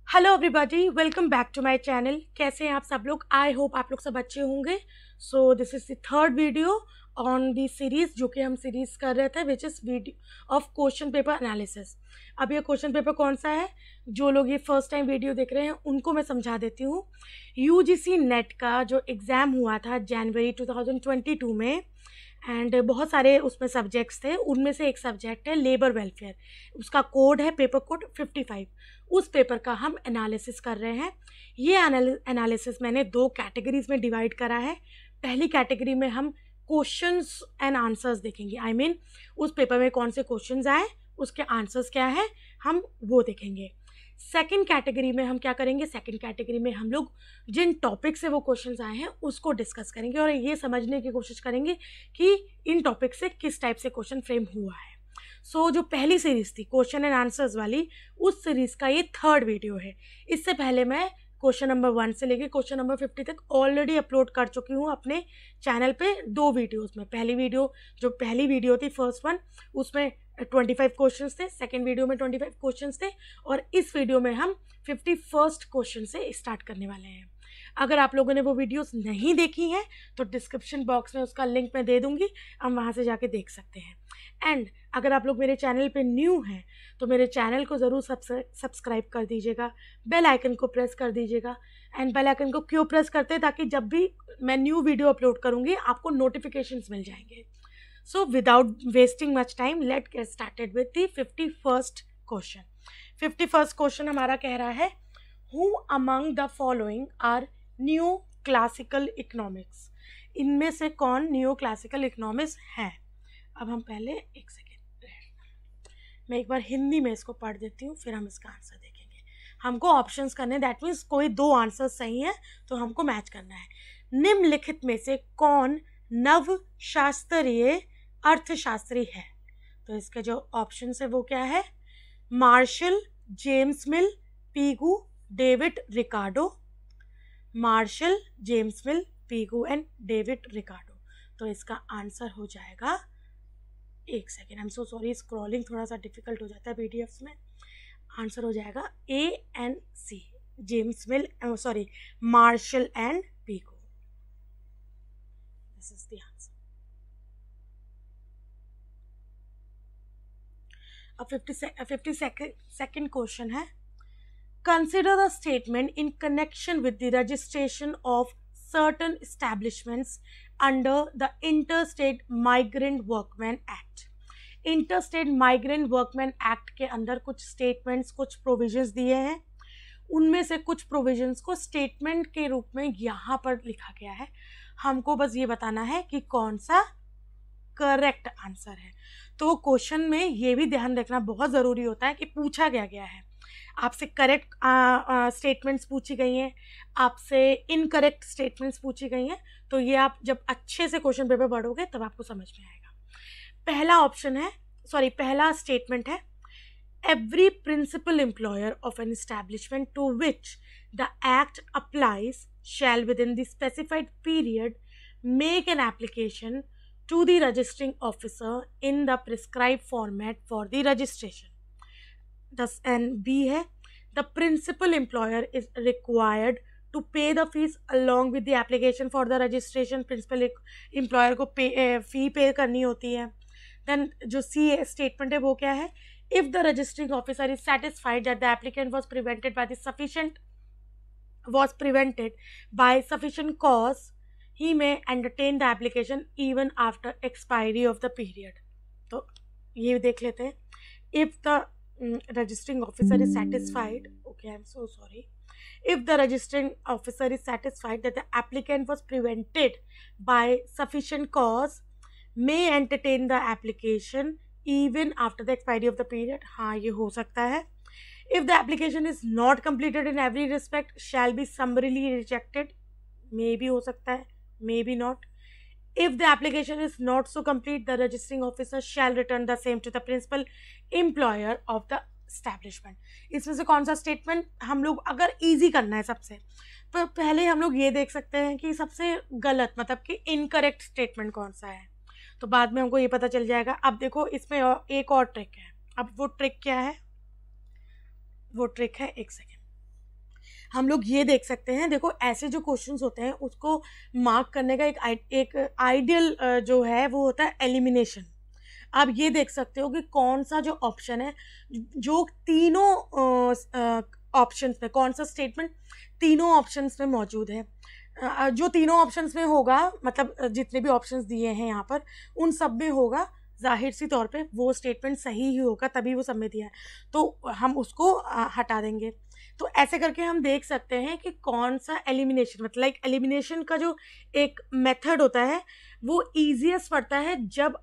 Hello everybody, welcome back to my channel. कैसे हैं आप सब लोग? आई होप आप लोग सब अच्छे होंगे। So this is the third video on the series जो कि हम सीरीज़ कर रहे थे, which is video of question paper analysis. अब ये क्वेश्चन पेपर कौन सा है? जो लोग ये फर्स्ट टाइम वीडियो देख रहे हैं उनको मैं समझा देती हूँ। यूजीसी नेट का जो एग्ज़ाम हुआ था जनवरी 2022 में, एंड बहुत सारे उसमें सब्जेक्ट्स थे। उनमें से एक सब्जेक्ट है लेबर वेलफेयर, उसका कोड है पेपर कोड 55। उस पेपर का हम एनालिसिस कर रहे हैं। ये एनालिसिस मैंने दो कैटेगरीज में डिवाइड करा है। पहली कैटेगरी में हम क्वेश्चंस एंड आंसर्स देखेंगे, आई मीन उस पेपर में कौन से क्वेश्चंस आए, उसके आंसर्स क्या है, हम वो देखेंगे। सेकंड कैटेगरी में हम क्या करेंगे? सेकंड कैटेगरी में हम लोग जिन टॉपिक से वो क्वेश्चंस आए हैं उसको डिस्कस करेंगे और ये समझने की कोशिश करेंगे कि इन टॉपिक से किस टाइप से क्वेश्चन फ्रेम हुआ है। सो जो पहली सीरीज़ थी क्वेश्चन एंड आंसर्स वाली, उस सीरीज़ का ये थर्ड वीडियो है। इससे पहले मैं क्वेश्चन नंबर 1 से लेके क्वेश्चन नंबर 50 तक ऑलरेडी अपलोड कर चुकी हूँ अपने चैनल पे दो वीडियोस में। पहली वीडियो थी फर्स्ट वन, उसमें 25 क्वेश्चंस थे। सेकेंड वीडियो में 25 क्वेश्चंस थे और इस वीडियो में हम 51st क्वेश्चन से स्टार्ट करने वाले हैं। अगर आप लोगों ने वो वीडियोस नहीं देखी हैं तो डिस्क्रिप्शन बॉक्स में उसका लिंक मैं दे दूंगी, आप वहाँ से जाके देख सकते हैं। एंड अगर आप लोग मेरे चैनल पे न्यू हैं तो मेरे चैनल को ज़रूर सब्सक्राइब कर दीजिएगा, बेल आइकन को प्रेस कर दीजिएगा। एंड बेल आइकन को क्यों प्रेस करते हैं? ताकि जब भी मैं न्यू वीडियो अपलोड करूँगी आपको नोटिफिकेशंस मिल जाएंगे। So without wasting much time, let get started with the 51st question. 51st question हमारा कह रहा है, who among the following are new classical economics? इनमें से कौन न्यू क्लासिकल इकोनॉमिक्स है? अब हम पहले एक सेकेंड, मैं एक बार हिंदी में इसको पढ़ देती हूँ, फिर हम इसका आंसर देखेंगे। हमको ऑप्शंस करने, दैट मीन्स कोई दो आंसर सही है तो हमको मैच करना है। निम्नलिखित में से कौन नव शास्त्रीय अर्थशास्त्री है? तो इसके जो ऑप्शन है वो क्या है? Marshall, James Mill, Pigou, David Ricardo. Marshall, James Mill, Pigou and David Ricardo. तो इसका आंसर हो जाएगा, एक second, I am so sorry, scrolling थोड़ा सा डिफिकल्ट हो जाता है पीडीएफ्स में। आंसर हो जाएगा A and C, James Mill, sorry, Marshall and Pigou. This is the answer. अब 52nd क्वेश्चन है, consider the statement in connection with the registration of certain establishments under the Interstate Migrant Workmen Act. Interstate Migrant Workmen Act के अंदर कुछ statements, कुछ provisions दिए हैं। उनमें से कुछ प्रोविजंस को स्टेटमेंट के रूप में यहाँ पर लिखा गया है। हमको बस ये बताना है कि कौन सा करेक्ट आंसर है। तो क्वेश्चन में ये भी ध्यान रखना बहुत ज़रूरी होता है कि पूछा गया है, आपसे करेक्ट स्टेटमेंट्स पूछी गई हैं, आपसे इनकरेक्ट स्टेटमेंट्स पूछी गई हैं। तो ये आप जब अच्छे से क्वेश्चन पेपर पढ़ोगे तब आपको समझ में आएगा। पहला स्टेटमेंट है, every principal employer of an establishment to which the act applies shall within the specified period make an application to the registering officer in the prescribed format for the registration. And B है, the principal employer is required to pay the fees along with the application for the registration. Principal employer को fee pay करनी होती है। Then जो C statement है वो क्या है? If the registering officer is satisfied that the applicant was prevented by sufficient cause, he may entertain the application even after expiry of the period. तो ये देख लेते हैं। If the registering officer is satisfied, okay, I'm so sorry. If the registering officer is satisfied that the applicant was prevented by sufficient cause, may entertain the application even after the expiry of the period. हाँ, ये हो सकता है। If the application is not completed in every respect, shall be summarily rejected. May भी हो सकता है, maybe not. If the application is not so complete, the registering officer shall return the same to the principal employer of the establishment. इसमें से कौन सा statement हम लोग अगर इजी करना है सबसे, तो पहले हम लोग ये देख सकते हैं कि सबसे गलत, मतलब कि इनकरेक्ट स्टेटमेंट कौन सा है, तो बाद में हमको ये पता चल जाएगा। अब देखो इसमें एक और ट्रिक है। अब वो ट्रिक क्या है? वो ट्रिक है, एक सेकेंड, हम लोग ये देख सकते हैं, देखो ऐसे जो क्वेश्चंस होते हैं उसको मार्क करने का एक आइडियल जो है वो होता है एलिमिनेशन। आप ये देख सकते हो कि कौन सा जो ऑप्शन है, जो तीनों ऑप्शंस में, कौन सा स्टेटमेंट तीनों ऑप्शंस में मौजूद है। जो तीनों ऑप्शंस में होगा, मतलब जितने भी ऑप्शंस दिए हैं यहाँ पर, उन सब में होगा, जाहिर सी तौर पे वो स्टेटमेंट सही ही होगा, तभी वो सब में दिया है, तो हम उसको हटा देंगे। तो ऐसे करके हम देख सकते हैं कि कौन सा एलिमिनेशन, मतलब लाइक एलिमिनेशन का जो एक मेथड होता है वो ईजीएस्ट पड़ता है जब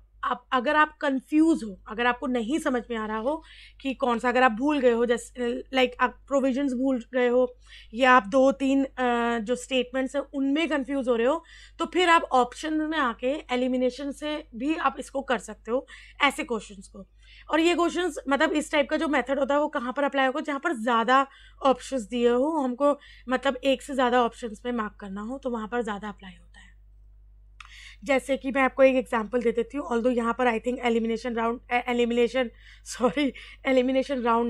अगर आप कंफ्यूज हो, अगर आपको नहीं समझ में आ रहा हो कि कौन सा, अगर आप भूल गए हो, जैसे लाइक आप प्रोविजंस भूल गए हो, या आप 2-3 जो स्टेटमेंट्स हैं उनमें कंफ्यूज हो रहे हो, तो फिर आप ऑप्शन में आके एलिमिनेशन से भी आप इसको कर सकते हो, ऐसे क्वेश्चंस को। और ये क्वेश्चंस, मतलब इस टाइप का जो मेथड होता है वो कहाँ पर अप्लाई होगा, जहाँ पर ज़्यादा ऑप्शंस दिए हो, हमको मतलब एक से ज़्यादा ऑप्शंस में मार्क करना हो, तो वहाँ पर ज़्यादा अप्लाई होता है। जैसे कि मैं आपको एक एग्जांपल दे देती हूँ, ऑल्दो यहाँ पर आई थिंक एलिमिनेशन राउंड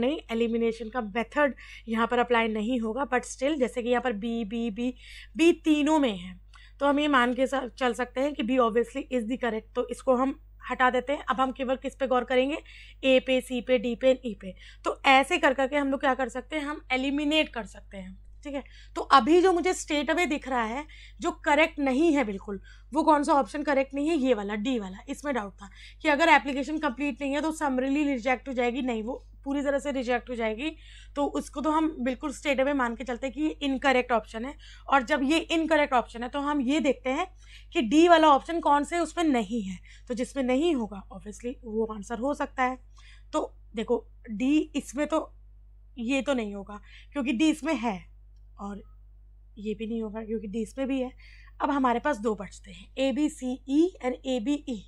नहीं, एलिमिनेशन का मेथड यहाँ पर अप्लाई नहीं होगा, बट स्टिल जैसे कि यहाँ पर बी तीनों में है, तो हम ये मान के चल सकते हैं कि B obviously is the correct, तो इसको हम हटा देते हैं। अब हम केवल किस पे गौर करेंगे, ए पे, सी पे, डी पे, ई पे। तो ऐसे कर करके हम लोग क्या कर सकते हैं, हम एलिमिनेट कर सकते हैं, ठीक है। तो अभी जो मुझे स्ट्रेट अवे दिख रहा है जो करेक्ट नहीं है बिल्कुल, वो कौन सा ऑप्शन करेक्ट नहीं है, ये वाला डी वाला। इसमें डाउट था कि अगर एप्लीकेशन कंप्लीट नहीं है तो समरीली रिजेक्ट हो जाएगी, नहीं, वो पूरी तरह से रिजेक्ट हो जाएगी, तो उसको तो हम बिल्कुल स्ट्रेट अवे मान के चलते हैं कि ये इनकरेक्ट ऑप्शन है। और जब ये इनकरेक्ट ऑप्शन है तो हम ये देखते हैं कि डी वाला ऑप्शन कौन से उसमें नहीं है, तो जिसमें नहीं होगा ऑब्वियसली वो आंसर हो सकता है। तो देखो डी इसमें तो, ये तो नहीं होगा क्योंकि डी इसमें है, और ये भी नहीं होगा क्योंकि डी इसमें भी है। अब हमारे पास दो बचते हैं, A B C E and A B E.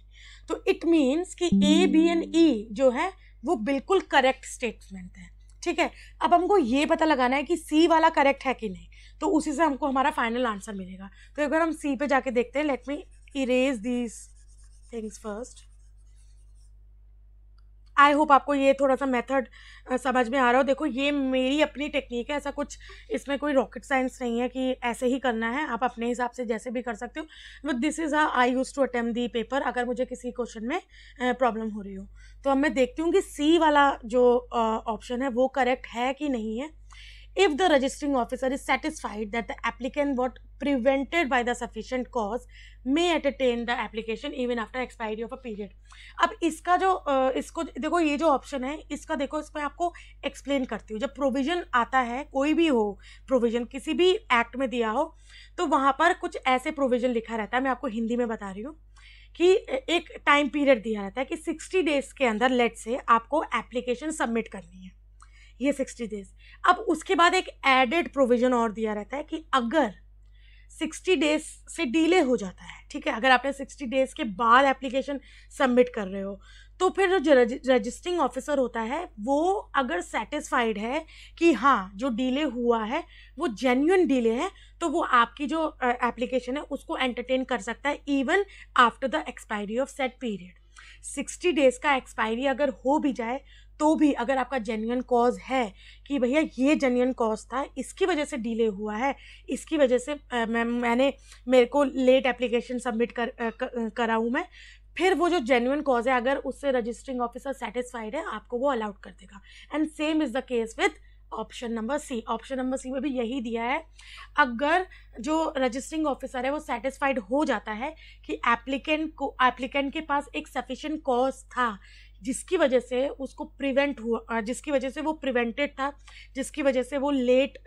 तो इट मीन्स कि ए बी एंड ई जो है वो बिल्कुल करेक्ट स्टेटमेंट है, ठीक है। अब हमको ये पता लगाना है कि सी वाला करेक्ट है कि नहीं, तो उसी से हमको हमारा फाइनल आंसर मिलेगा। तो अगर हम सी पे जाके देखते हैं, let me erase these things first. I hope आपको ये थोड़ा सा मेथड समझ में आ रहा हो। देखो ये मेरी अपनी टेक्निक है, ऐसा कुछ इसमें कोई रॉकेट साइंस नहीं है कि ऐसे ही करना है, आप अपने हिसाब से जैसे भी कर सकते हो, but this is how I use to attempt the paper अगर मुझे किसी क्वेश्चन में प्रॉब्लम हो रही हो। तो अब मैं देखती हूँ कि सी वाला जो ऑप्शन है वो करेक्ट है कि नहीं है। If the registering officer is satisfied that the applicant was prevented by the sufficient cause, may entertain the application even after expiry of a period. अब इसका जो इसको देखो, ये जो ऑप्शन है इसका देखो, इसमें आपको एक्सप्लेन करती हूँ। जब प्रोविजन आता है, कोई भी हो प्रोविजन, किसी भी एक्ट में दिया हो, तो वहाँ पर कुछ ऐसे प्रोविजन लिखा रहता है, मैं आपको हिंदी में बता रही हूँ कि एक टाइम पीरियड दिया रहता है कि 60 डेज के अंदर लेट से आपको एप्लीकेशन सबमिट करनी है, ये 60 डेज। अब उसके बाद एक एडेड प्रोविजन और दिया रहता है कि अगर 60 डेज से डिले हो जाता है, ठीक है, अगर आपने 60 डेज के बाद एप्लीकेशन सबमिट कर रहे हो, तो फिर जो रजिस्टरिंग ऑफिसर होता है वो अगर सेटिस्फाइड है कि हाँ जो डिले हुआ है वो जेन्युइन डिले है, तो वो आपकी जो एप्लीकेशन है उसको एंटरटेन कर सकता है even after the expiry of set period. 60 days का एक्सपायरी अगर हो भी जाए तो भी अगर आपका जेन्युइन कॉज है कि भैया ये जेन्युइन कॉज था, इसकी वजह से डिले हुआ है, इसकी वजह से मेरे को लेट एप्लीकेशन सबमिट करा हूँ मैं, फिर वो जो जेन्युइन कॉज है अगर उससे रजिस्टरिंग ऑफिसर सेटिस्फाइड है, आपको वो अलाउड कर देगा। And same is the case with option number C. Option number C में भी यही दिया है, अगर जो रजिस्टरिंग ऑफिसर है वो सेटिस्फाइड हो जाता है कि एप्लीकेंट के पास एक सफिशिएंट कॉज था जिसकी वजह से उसको प्रिवेंट हुआ, जिसकी वजह से वो प्रिवेंटेड था, जिसकी वजह से वो लेट,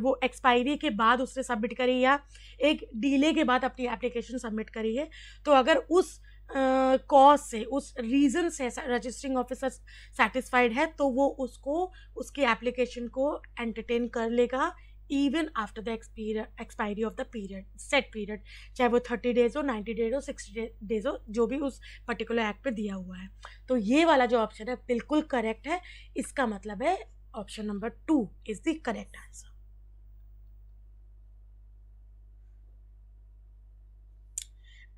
वो एक्सपायरी के बाद उसने सबमिट करी या एक डिले के बाद अपनी एप्लीकेशन सबमिट करी है, तो अगर उस कॉज से, उस रीज़न से रजिस्टरिंग ऑफिसर सेटिस्फाइड है, तो वो उसको, उसकी एप्लीकेशन को एंटरटेन कर लेगा even after the expiry of the period, set period, चाहे वो 30 डेज हो, 90 डेज हो, 60 डेज हो, जो भी उस पर्टिकुलर एक्ट पे दिया हुआ है। तो ये वाला जो ऑप्शन है बिल्कुल करेक्ट है, इसका मतलब है option number 2 is the correct answer.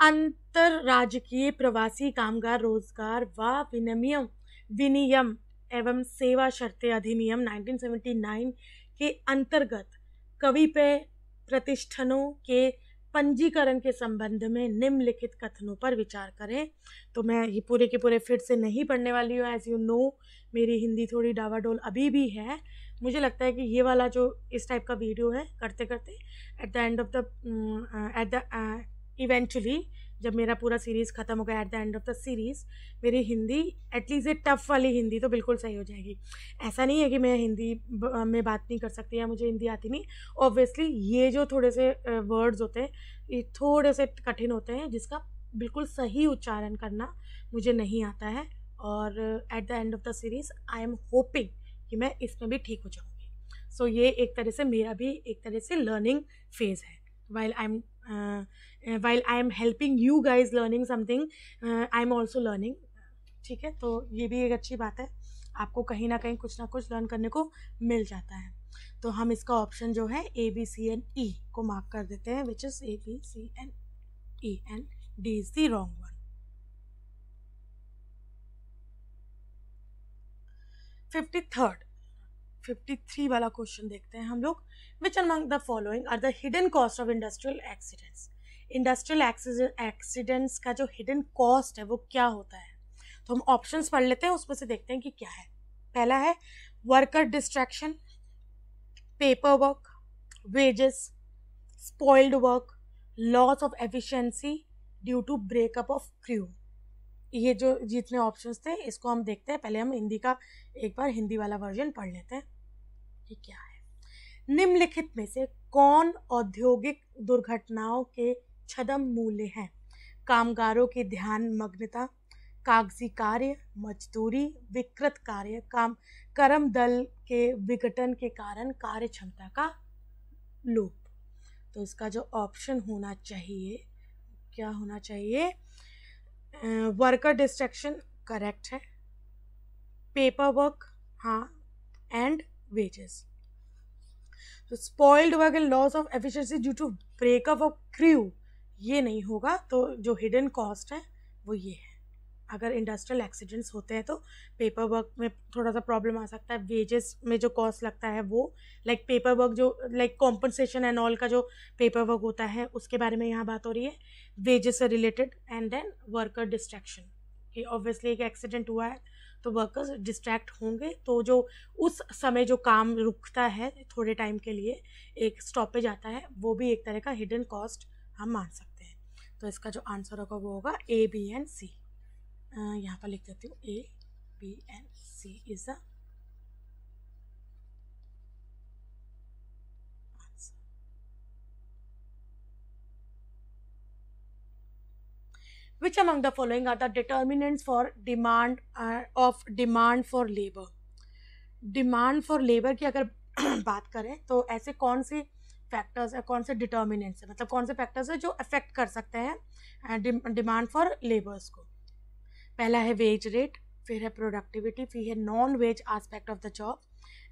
अंतरराज्यीय प्रवासी कामगार रोजगार व विनियम एवं सेवा शर्तें अधिनियम 1979 के अंतर्गत कविपेय प्रतिष्ठानों के पंजीकरण के संबंध में निम्नलिखित कथनों पर विचार करें। तो मैं ये पूरे के पूरे फिर से नहीं पढ़ने वाली हूँ। एज यू नो मेरी हिंदी थोड़ी डावाडोल अभी भी है। मुझे लगता है कि ये वाला जो इस टाइप का वीडियो है करते करते at the end of the eventually जब मेरा पूरा सीरीज़ ख़त्म हो गया, at the end of the series मेरी हिंदी एटलीस्ट ये टफ़ वाली हिंदी तो बिल्कुल सही हो जाएगी। ऐसा नहीं है कि मैं हिंदी में बात नहीं कर सकती या मुझे हिंदी आती नहीं। ऑब्वियसली ये जो थोड़े से वर्ड्स होते हैं ये थोड़े से कठिन होते हैं जिसका बिल्कुल सही उच्चारण करना मुझे नहीं आता है, और at the end of the series I am hoping कि मैं इसमें भी ठीक हो जाऊँगी। सो ये एक तरह से मेरा भी एक तरह से लर्निंग फेज़ है। while I am helping you guys learning something, I am also learning। ठीक है, तो ये भी एक अच्छी बात है, आपको कहीं ना कहीं कुछ ना कुछ लर्न करने को मिल जाता है। तो हम इसका ऑप्शन जो है A, B, C and E को मार्क कर देते हैं, which is A, B, C and E and D is the wrong one। 53 वाला क्वेश्चन देखते हैं हम लोग। Which among the following are the hidden cost of industrial accidents. Industrial accidents का जो हिडन कॉस्ट है वो क्या होता है? तो हम ऑप्शंस पढ़ लेते हैं, उसमें से देखते हैं कि क्या है। पहला है worker distraction, paper work, wages, spoiled work, loss of efficiency due to breakup of crew. ये जो जितने ऑप्शंस थे इसको हम देखते हैं। पहले हम हिंदी का एक बार हिंदी वाला वर्जन पढ़ लेते हैं कि क्या है। निम्नलिखित में से कौन औद्योगिक दुर्घटनाओं के छद्म मूल्य हैं? कामगारों की ध्यान मग्नता, कागजी कार्य, मजदूरी, विकृत कार्य, कर्म दल के विघटन के कारण कार्य क्षमता का लोप। तो इसका जो ऑप्शन होना चाहिए, क्या होना चाहिए? वर्कर डिस्ट्रैक्शन करेक्ट है, पेपर वर्क हाँ, एंड वेजेस। तो spoiled work and loss of efficiency due to breakup of crew ये नहीं होगा। तो जो हिडन कॉस्ट है वो ये है। अगर इंडस्ट्रियल एक्सीडेंट्स होते हैं तो पेपर वर्क में थोड़ा सा प्रॉब्लम आ सकता है, वेजेस में जो कॉस्ट लगता है वो लाइक पेपर वर्क जो लाइक कॉम्पनसेशन एंड ऑल का जो पेपर वर्क होता है उसके बारे में यहाँ बात हो रही है, वेजेस से related. And then worker distraction कि ऑब्वियसली एक एक्सीडेंट हुआ है तो वर्कर्स डिस्ट्रैक्ट होंगे, तो जो उस समय जो काम रुकता है थोड़े टाइम के लिए एक स्टॉपेज आता है वो भी एक तरह का हिडन कॉस्ट हम मान सकते हैं। तो इसका जो आंसर होगा वो होगा A, B एंड C। यहाँ पर लिख देती हूँ A, B and C is the answer. Which among the following are the determinants for demand for labor? Demand for labour की अगर बात करें तो ऐसे कौन सी फैक्टर्स है, कौन से डिटर्मिनेंट्स है, मतलब कौन से फैक्टर्स है जो अफेक्ट कर सकते हैं डिमांड फॉर लेबर्स को? पहला है वेज रेट, फिर है प्रोडक्टिविटी, फिर है non wage aspect of the job,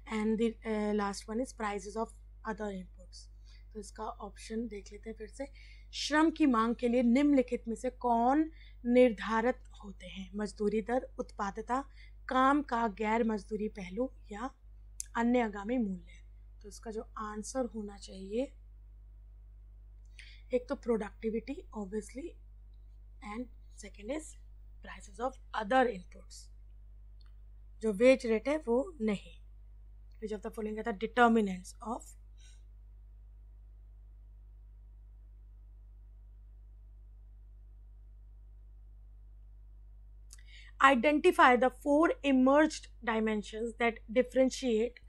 and the last one is prices of other inputs. तो इसका ऑप्शन देख लेते हैं फिर से। श्रम की मांग के लिए निम्नलिखित में से कौन निर्धारित होते हैं? मजदूरी दर, उत्पादकता, काम का गैर मजदूरी पहलू या अन्य आगामी मूल्य। तो इसका जो आंसर होना चाहिए, एक तो productivity obviously, and second is prices of other inputs. जो वेज रेट है वो नहीं। Which of the following are the determinants of identify the four emerged dimensions that differentiate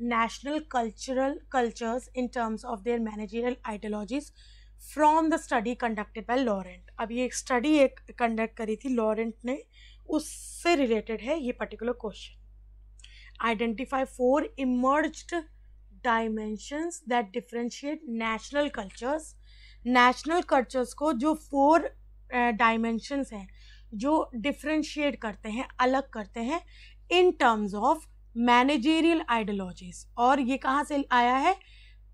national cultures in terms of their managerial ideologies from the study conducted by Laurent। अब ये study एक conduct करी थी Laurent ने, उससे related है ये particular question. Identify four emerged dimensions that differentiate national cultures. National cultures को जो फोर डायमेंशंस हैं जो डिफ्रेंशिएट करते हैं, अलग करते हैं in terms of managerial ideologies. और ये कहाँ से आया है?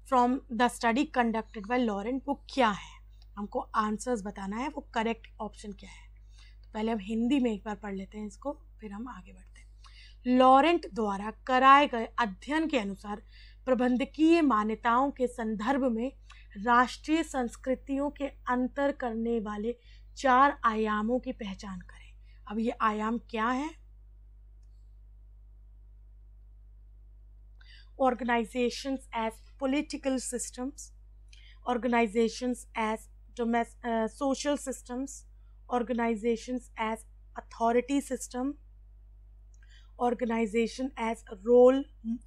From the study conducted by Laurent. वो क्या है हमको आंसर्स बताना है, वो करेक्ट ऑप्शन क्या है। तो पहले हम हिंदी में एक बार पढ़ लेते हैं इसको, फिर हम आगे बढ़ते हैं। लॉरेंट द्वारा कराए गए अध्ययन के अनुसार प्रबंधकीय मान्यताओं के संदर्भ में राष्ट्रीय संस्कृतियों के अंतर करने वाले 4 आयामों की पहचान करें। अब ये आयाम क्या है? Organizations as political systems, organizations as social systems, organizations as authority system, organization as role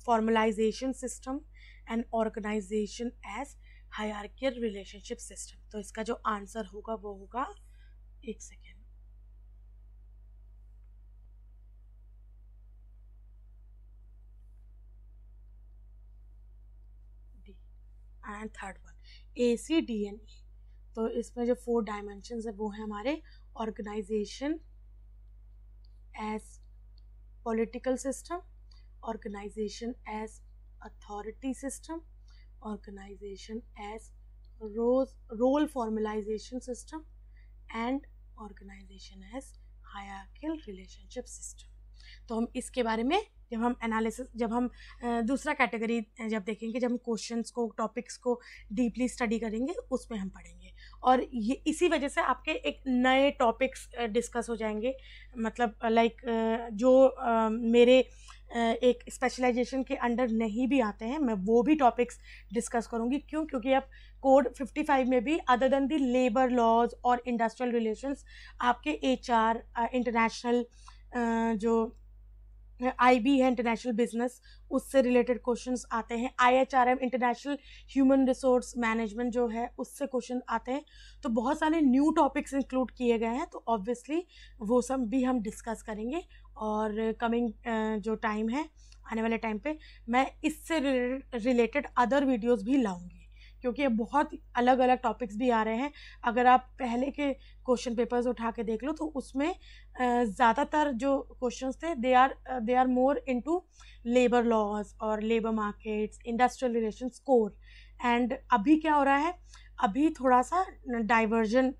formalization system, and organization as hierarchical relationship system। तो इसका जो आंसर होगा वो होगा, एक second, D, and third one ACDNE। तो इसमें जो 4 डायमेंशंस है वो है हमारे organisation as political system, organisation as authority system, organisation as role formalisation system, and organisation as hierarchical relationship system. तो हम इसके बारे में जब हम एनालिसिस, जब हम दूसरा कैटेगरी जब देखेंगे, जब हम क्वेश्चंस को, टॉपिक्स को डीपली स्टडी करेंगे, उसमें हम पढ़ेंगे। और ये इसी वजह से आपके एक नए टॉपिक्स डिस्कस हो जाएंगे, मतलब लाइक जो मेरे एक स्पेशलाइजेशन के अंडर नहीं भी आते हैं, मैं वो भी टॉपिक्स डिस्कस करूँगी। क्यों? क्योंकि अब कोड 55 में भी other than the labour laws और इंडस्ट्रियल रिलेशंस आपके HR, इंटरनेशनल जो IB है, इंटरनेशनल बिजनेस, उससे रिलेटेड क्वेश्चंस आते हैं। IHRM, international human resource management जो है, उससे क्वेश्चन आते हैं। तो बहुत सारे न्यू टॉपिक्स इंक्लूड किए गए हैं, तो ऑब्वियसली वो सब भी हम डिस्कस करेंगे। और कमिंग जो टाइम है, आने वाले टाइम पे मैं इससे रिलेटेड अदर वीडियोज़ भी लाऊंगी, क्योंकि बहुत अलग अलग टॉपिक्स भी आ रहे हैं। अगर आप पहले के क्वेश्चन पेपर्स उठा के देख लो तो उसमें ज़्यादातर जो क्वेश्चंस थे they are more into labour laws और labour markets, industrial relations core. And अभी क्या हो रहा है, अभी थोड़ा सा डाइवर्जन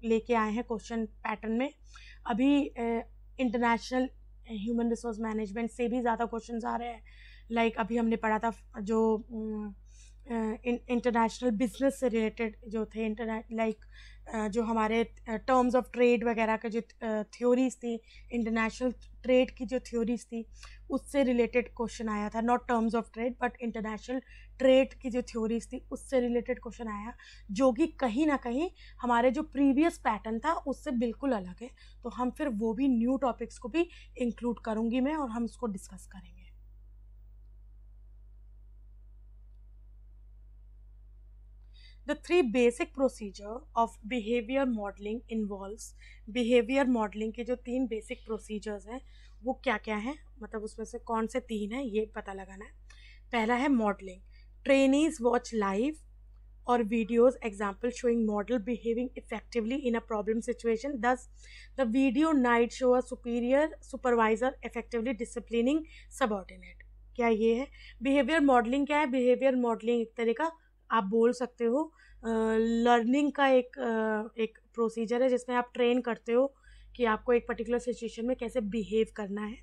लेके आए हैं क्वेश्चन पैटर्न में। अभी इंटरनेशनल ह्यूमन रिसोर्स मैनेजमेंट से भी ज़्यादा क्वेश्चंस आ रहे हैं। लाइक अभी हमने पढ़ा था जो इंटरनेशनल बिजनेस से रिलेटेड जो थे, लाइक जो हमारे टर्म्स ऑफ ट्रेड वगैरह के जो थ्योरीज थी, इंटरनेशनल ट्रेड की जो थ्योरीज थी, उससे रिलेटेड क्वेश्चन आया था। Not terms of trade but international trade की जो थ्योरीज थी उससे रिलेटेड क्वेश्चन आया, जो कि कहीं ना कहीं हमारे जो प्रीवियस पैटर्न था उससे बिल्कुल अलग है। तो हम फिर वो भी न्यू टॉपिक्स को भी इंक्लूड करूँगी मैं, और हम उसको डिस्कस करेंगे। The 3 basic procedure of behavior modeling involves, behavior modeling के जो 3 basic procedures हैं वो क्या क्या हैं, मतलब उसमें से कौन से 3 हैं ये पता लगाना है। पहला है modelling. Trainees watch live or videos example showing model behaving effectively in a problem situation, thus the video might show a superior supervisor effectively disciplining subordinate। क्या ये है बिहेवियर मॉडलिंग? क्या है बिहेवियर मॉडलिंग? एक तरह का आप बोल सकते हो लर्निंग का एक प्रोसीजर है, जिसमें आप ट्रेन करते हो कि आपको एक पर्टिकुलर सिचुएशन में कैसे बिहेव करना है।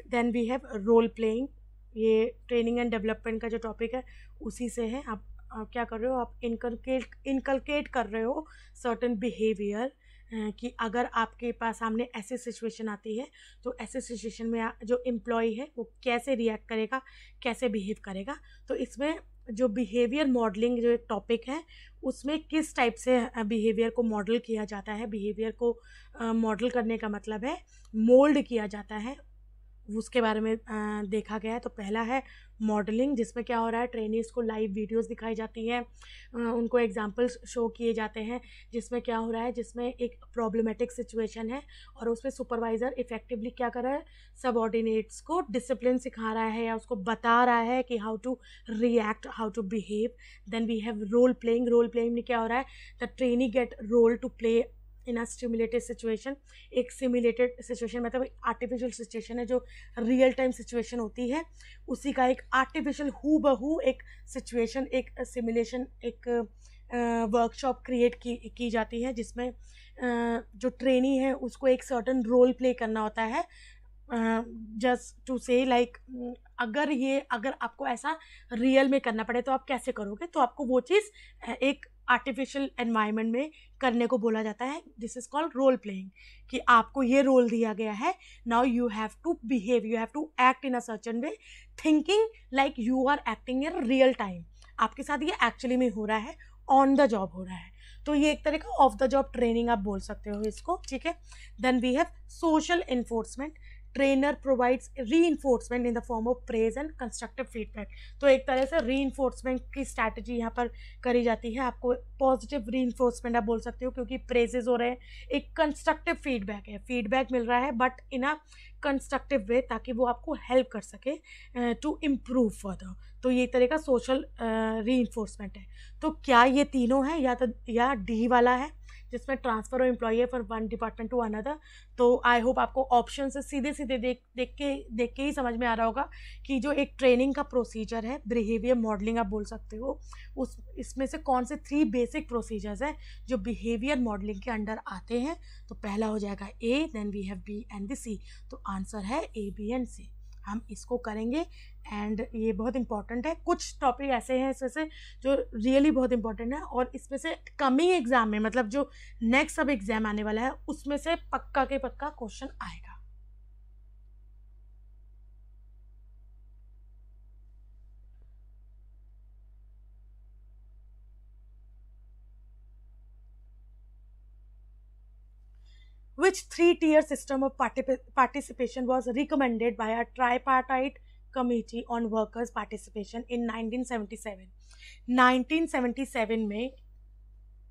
Then we have role playing, ये ट्रेनिंग एंड डेवलपमेंट का जो टॉपिक है उसी से है। आप क्या कर रहे हो, आप इनकलकेट कर रहे हो सर्टन बिहेवियर, कि अगर आपके पास सामने ऐसी सिचुएशन आती है तो ऐसे सिचुएशन में जो एम्प्लॉय है वो कैसे रिएक्ट करेगा, कैसे बिहेव करेगा। तो इसमें जो बिहेवियर मॉडलिंग जो एक टॉपिक है उसमें किस टाइप से बिहेवियर को मॉडल किया जाता है, बिहेवियर को मॉडल करने का मतलब है मोल्ड किया जाता है, उसके बारे में देखा गया है। तो पहला है मॉडलिंग, जिसमें क्या हो रहा है, ट्रेनीज को लाइव वीडियोस दिखाई जाती हैं, उनको एग्जांपल्स शो किए जाते हैं, जिसमें क्या हो रहा है, जिसमें एक प्रॉब्लमेटिक सिचुएशन है और उसमें सुपरवाइज़र इफेक्टिवली क्या कर रहा है, सबऑर्डिनेट्स को डिसिप्लिन सिखा रहा है या उसको बता रहा है कि how to react, how to behave. Then we have role playing. Role playing में क्या हो रहा है, the trainee get role to play in a stimulated situation. एक सिमुलेटेड सिचुएशन मतलब आर्टिफिशियल सिचुएशन है, जो रियल टाइम सिचुएशन होती है उसी का एक आर्टिफिशियल हू बहू एक सिचुएशन, एक सिमुलेशन, एक वर्कशॉप क्रिएट की जाती है, जिसमें जो ट्रेनी है उसको एक सर्टन रोल प्ले करना होता है जस्ट टू से लाइक, अगर आपको ऐसा रियल में करना पड़े तो आप कैसे करोगे, तो आपको वो चीज़ एक आर्टिफिशियल एनवायरनमेंट में करने को बोला जाता है। This is called role playing, कि आपको ये रोल दिया गया है, now you have to behave, you have to act in a certain way, thinking like you are acting in real time. आपके साथ ये एक्चुअली में हो रहा है, ऑन द जॉब हो रहा है। तो ये एक तरह का ऑफ द जॉब ट्रेनिंग आप बोल सकते हो इसको, ठीक है। Then we have social enforcement, trainer provides reinforcement in the form of praise and constructive feedback. तो एक तरह से रीइंफोर्समेंट की स्ट्रैटेजी यहाँ पर करी जाती है। आपको पॉजिटिव रीइंफोर्समेंट आप बोल सकते हो, क्योंकि प्रेजेस हो रहे हैं, एक कंस्ट्रक्टिव फीडबैक है, फीडबैक मिल रहा है but in a constructive way, ताकि वो आपको हेल्प कर सके टू इम्प्रूव फर्दर। तो ये तरह का सोशल रीइंफोर्समेंट है। तो क्या ये तीनों है, या डी वाला है जिसमें ट्रांसफर ऑफ एम्प्लॉय है from one department to another. तो आई होप आपको ऑप्शन से सीधे सीधे देख के ही समझ में आ रहा होगा कि जो एक ट्रेनिंग का प्रोसीजर है, बिहेवियर मॉडलिंग आप बोल सकते हो, इसमें से कौन से 3 बेसिक प्रोसीजर्स हैं जो बिहेवियर मॉडलिंग के अंडर आते हैं। तो पहला हो जाएगा a, then we have b and the c. तो आंसर है ए, बी एंड सी। हम इसको करेंगे एंड ये बहुत इंपॉर्टेंट है। कुछ टॉपिक ऐसे हैं इसमें से जो रियली बहुत इंपॉर्टेंट है, और इसमें से कमिंग एग्जाम में, मतलब जो नेक्स्ट सब एग्जाम आने वाला है, उसमें से पक्का के पक्का क्वेश्चन आएगा। Which three-tier system of participation was recommended by a tripartite committee on workers' participation in 1977? 1977 में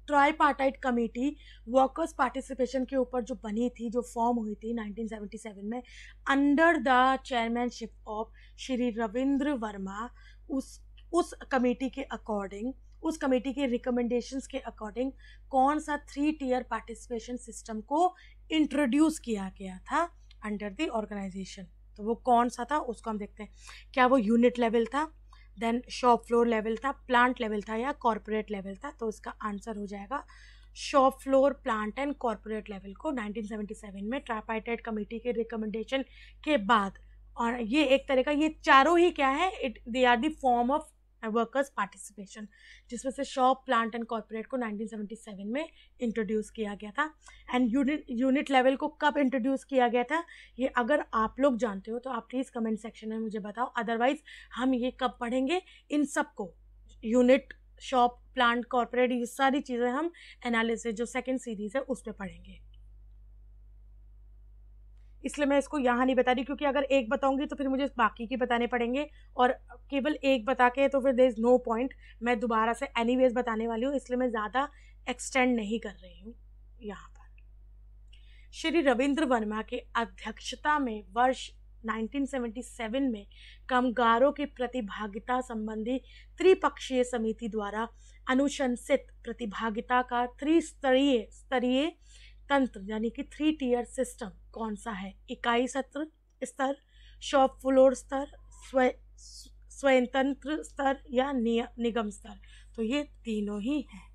ट्राईपार्टाइट कमेटी वर्कर्स पार्टिसिपेशन के ऊपर जो बनी थी, जो फॉर्म हुई थी 1977 में, under the chairmanship of Shri Ravindra Verma, उस कमेटी के अकॉर्डिंग, उस कमेटी के रिकमेंडेशंस के अकॉर्डिंग कौन सा 3-tier पार्टिसिपेशन सिस्टम को इंट्रोड्यूस किया गया था अंडर द ऑर्गेनाइजेशन। तो वो कौन सा था उसको हम देखते हैं। क्या वो यूनिट लेवल था, देन शॉप फ्लोर लेवल था, प्लांट लेवल था, या कॉर्पोरेट लेवल था? तो इसका आंसर हो जाएगा shop floor, plant and corporate level को 1977 में ट्राईपार्टाइट कमेटी के रिकमेंडेशन के बाद। और ये एक तरह का, ये चारों ही क्या है, they are the form of workers participation, जिसमें से शॉप, प्लांट एंड कॉर्पोरेट को 1977 में इंट्रोड्यूस किया गया था। एंड यूनिट लेवल को कब इंट्रोड्यूस किया गया था, ये अगर आप लोग जानते हो तो आप प्लीज़ कमेंट सेक्शन में मुझे बताओ, अदरवाइज हम ये कब पढ़ेंगे, इन सबको, यूनिट, शॉप, प्लांट, कॉर्पोरेट, ये सारी चीज़ें हम एनालिसिस जो सेकेंड सीरीज है उस पर पढ़ेंगे। इसलिए मैं इसको यहाँ नहीं बता रही, क्योंकि अगर एक बताऊंगी तो फिर मुझे बाकी के बताने पड़ेंगे, और केवल एक बता के तो फिर देयर इज़ नो पॉइंट। मैं दोबारा से एनीवेज बताने वाली हूँ, इसलिए मैं ज़्यादा एक्सटेंड नहीं कर रही हूँ यहाँ पर। श्री रविंद्र वर्मा के अध्यक्षता में वर्ष 1977 में कामगारों की प्रतिभागिता संबंधी त्रिपक्षीय समिति द्वारा अनुशंसित प्रतिभागिता का स्तरीय तंत्र, यानी कि 3-tier सिस्टम कौन सा है? इकाई सत्र स्तर, शॉप फ्लोर स्तर, स्वयंतंत्र स्तर, या निगम स्तर? तो ये तीनों ही हैं।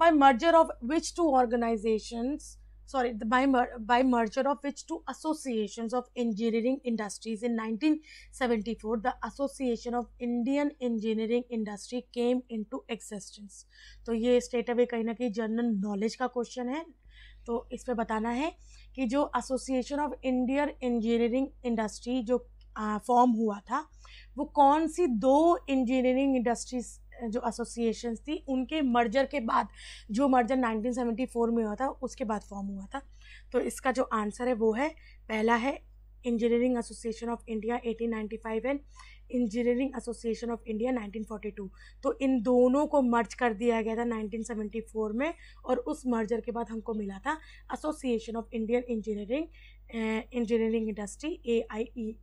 by merger of which two associations of engineering industries in 1974 the Association of Indian Engineering Industry came into existence। तो ये स्टेट अवे कहीं ना कहीं जनरल नॉलेज का क्वेश्चन है। तो इस पे बताना है कि जो association of Indian engineering industry जो फॉर्म हुआ था, वो कौन सी 2 इंजीनियरिंग इंडस्ट्रीज जो एसोसिएशंस थी, उनके मर्जर के बाद, जो मर्जर 1974 में हुआ था उसके बाद फॉर्म हुआ था। तो इसका जो आंसर है वो है, पहला है engineering association of India 1895 and engineering association of India 1942। तो इन दोनों को मर्ज कर दिया गया था 1974 में, और उस मर्जर के बाद हमको मिला था association of Indian engineering industry, AIEI।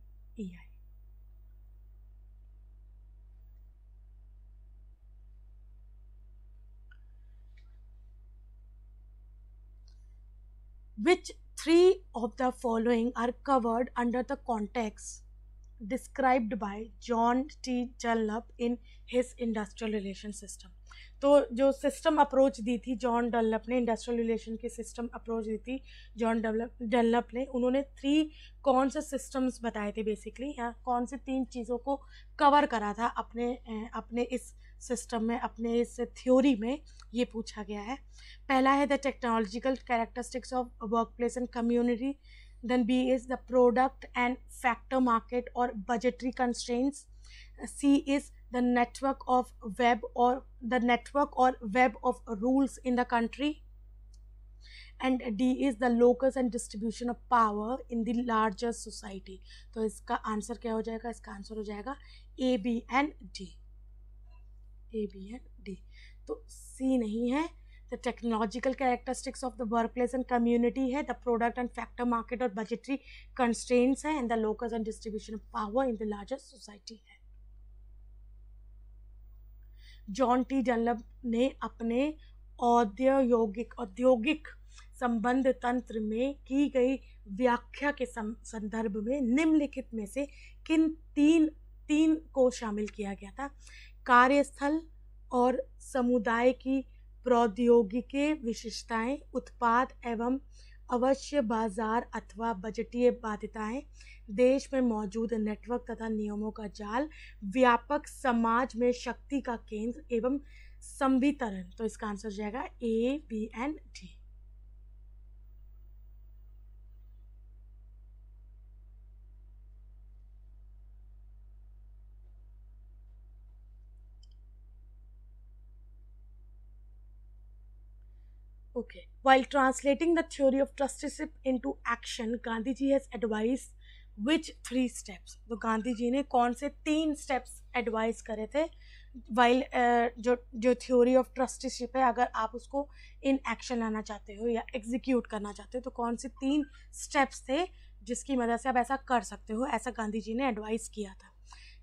Which 3 of the following are covered under the context described by John T. Dunlop in his industrial relations system? तो जो सिस्टम अप्रोच दी थी जॉन डनलप ने, इंडस्ट्रियल रिलेशन की system approach दी थी John Dunlop ने, उन्होंने 3 कौन से सिस्टम्स बताए थे बेसिकली, या कौन से 3 चीज़ों को कवर करा था अपने इस सिस्टम में, अपने इस थ्योरी में, ये पूछा गया है। पहला है the technological characteristics of work place and community, then b is the product and factor market और budgetary constraints, c is the network or web of rules in the country, and D is the locus and distribution of power in the larger society। तो इसका answer क्या हो जाएगा? इसका answer हो जाएगा A, B and D। A, B and D। तो C नहीं है। The technological characteristics of the workplace and community है, the product and factor market और budgetary constraints है, and the locus and distribution of power in the larger society है। John T Dunlop ने अपने औद्योगिक संबंध तंत्र में की गई व्याख्या के संदर्भ में निम्नलिखित में से किन तीन को शामिल किया गया था? कार्यस्थल और समुदाय की प्रौद्योगिकी विशेषताएं, उत्पाद एवं अवश्य बाजार अथवा बजटीय बाध्यताएं, देश में मौजूद नेटवर्क तथा नियमों का जाल, व्यापक समाज में शक्ति का केंद्र एवं संवितरण। तो इसका आंसर हो जाएगा A, B and D। Okay. While translating the theory of trusteeship into action, Gandhiji has advised which 3 steps? तो गांधी जी ने कौन से 3 स्टेप्स एडवाइस करे थे? वाइल जो थ्योरी ऑफ ट्रस्टीशिप है, अगर आप उसको इन एक्शन लाना चाहते हो या एग्जीक्यूट करना चाहते हो, तो कौन से 3 स्टेप्स थे जिसकी मदद से आप ऐसा कर सकते हो, ऐसा गांधी जी ने एडवाइस किया था?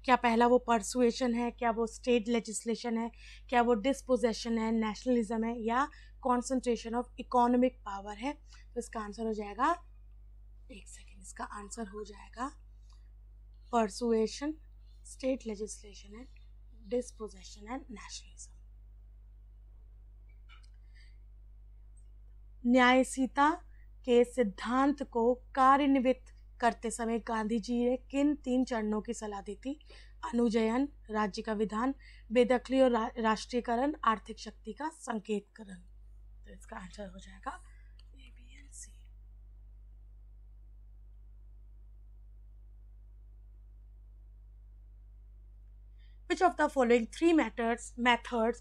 क्या पहला वो परसुएशन है, क्या वो स्टेट लेजिस्लेशन है, क्या वो डिस्पोजेशन है, नेशनलिज्म है, या कॉन्सेंट्रेशन ऑफ इकोनॉमिक पावर है? तो इसका आंसर हो जाएगा, एक सेकेंड, इसका आंसर हो जाएगा persuasion, state legislation and disposition and nationalism. न्यायशीलता के सिद्धांत को कार्यान्वित करते समय गांधी जी ने किन 3 चरणों की सलाह दी थी? अनुजयन, राज्य का विधान, बेदखली और राष्ट्रीयकरण, आर्थिक शक्ति का संकेतकरण। तो इसका आंसर हो जाएगा A, B and C। Which of the following 3 methods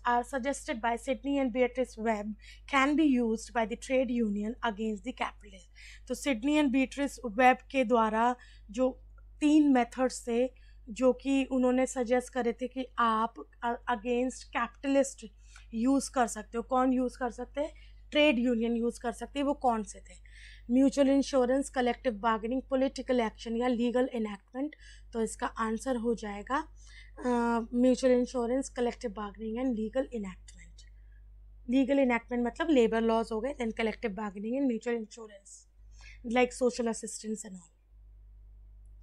are suggested by Sidney and Beatrice Webb can be used by the trade union against the capitalist? तो सिडनी एंड बीट्रिस वेब के द्वारा जो 3 methods थे जो कि उन्होंने suggest करे थे कि आप अगेंस्ट कैपिटलिस्ट यूज़ कर सकते हो। कौन यूज़ कर सकते हैं? ट्रेड यूनियन यूज़ कर सकते हैं। वो कौन से थे? Mutual insurance, collective bargaining, political action या लीगल इनैक्टमेंट। तो इसका आंसर हो जाएगा mutual insurance, collective bargaining and legal enactment. Legal enactment मतलब लेबर लॉज हो गए, then collective bargaining and mutual insurance like social assistance and all.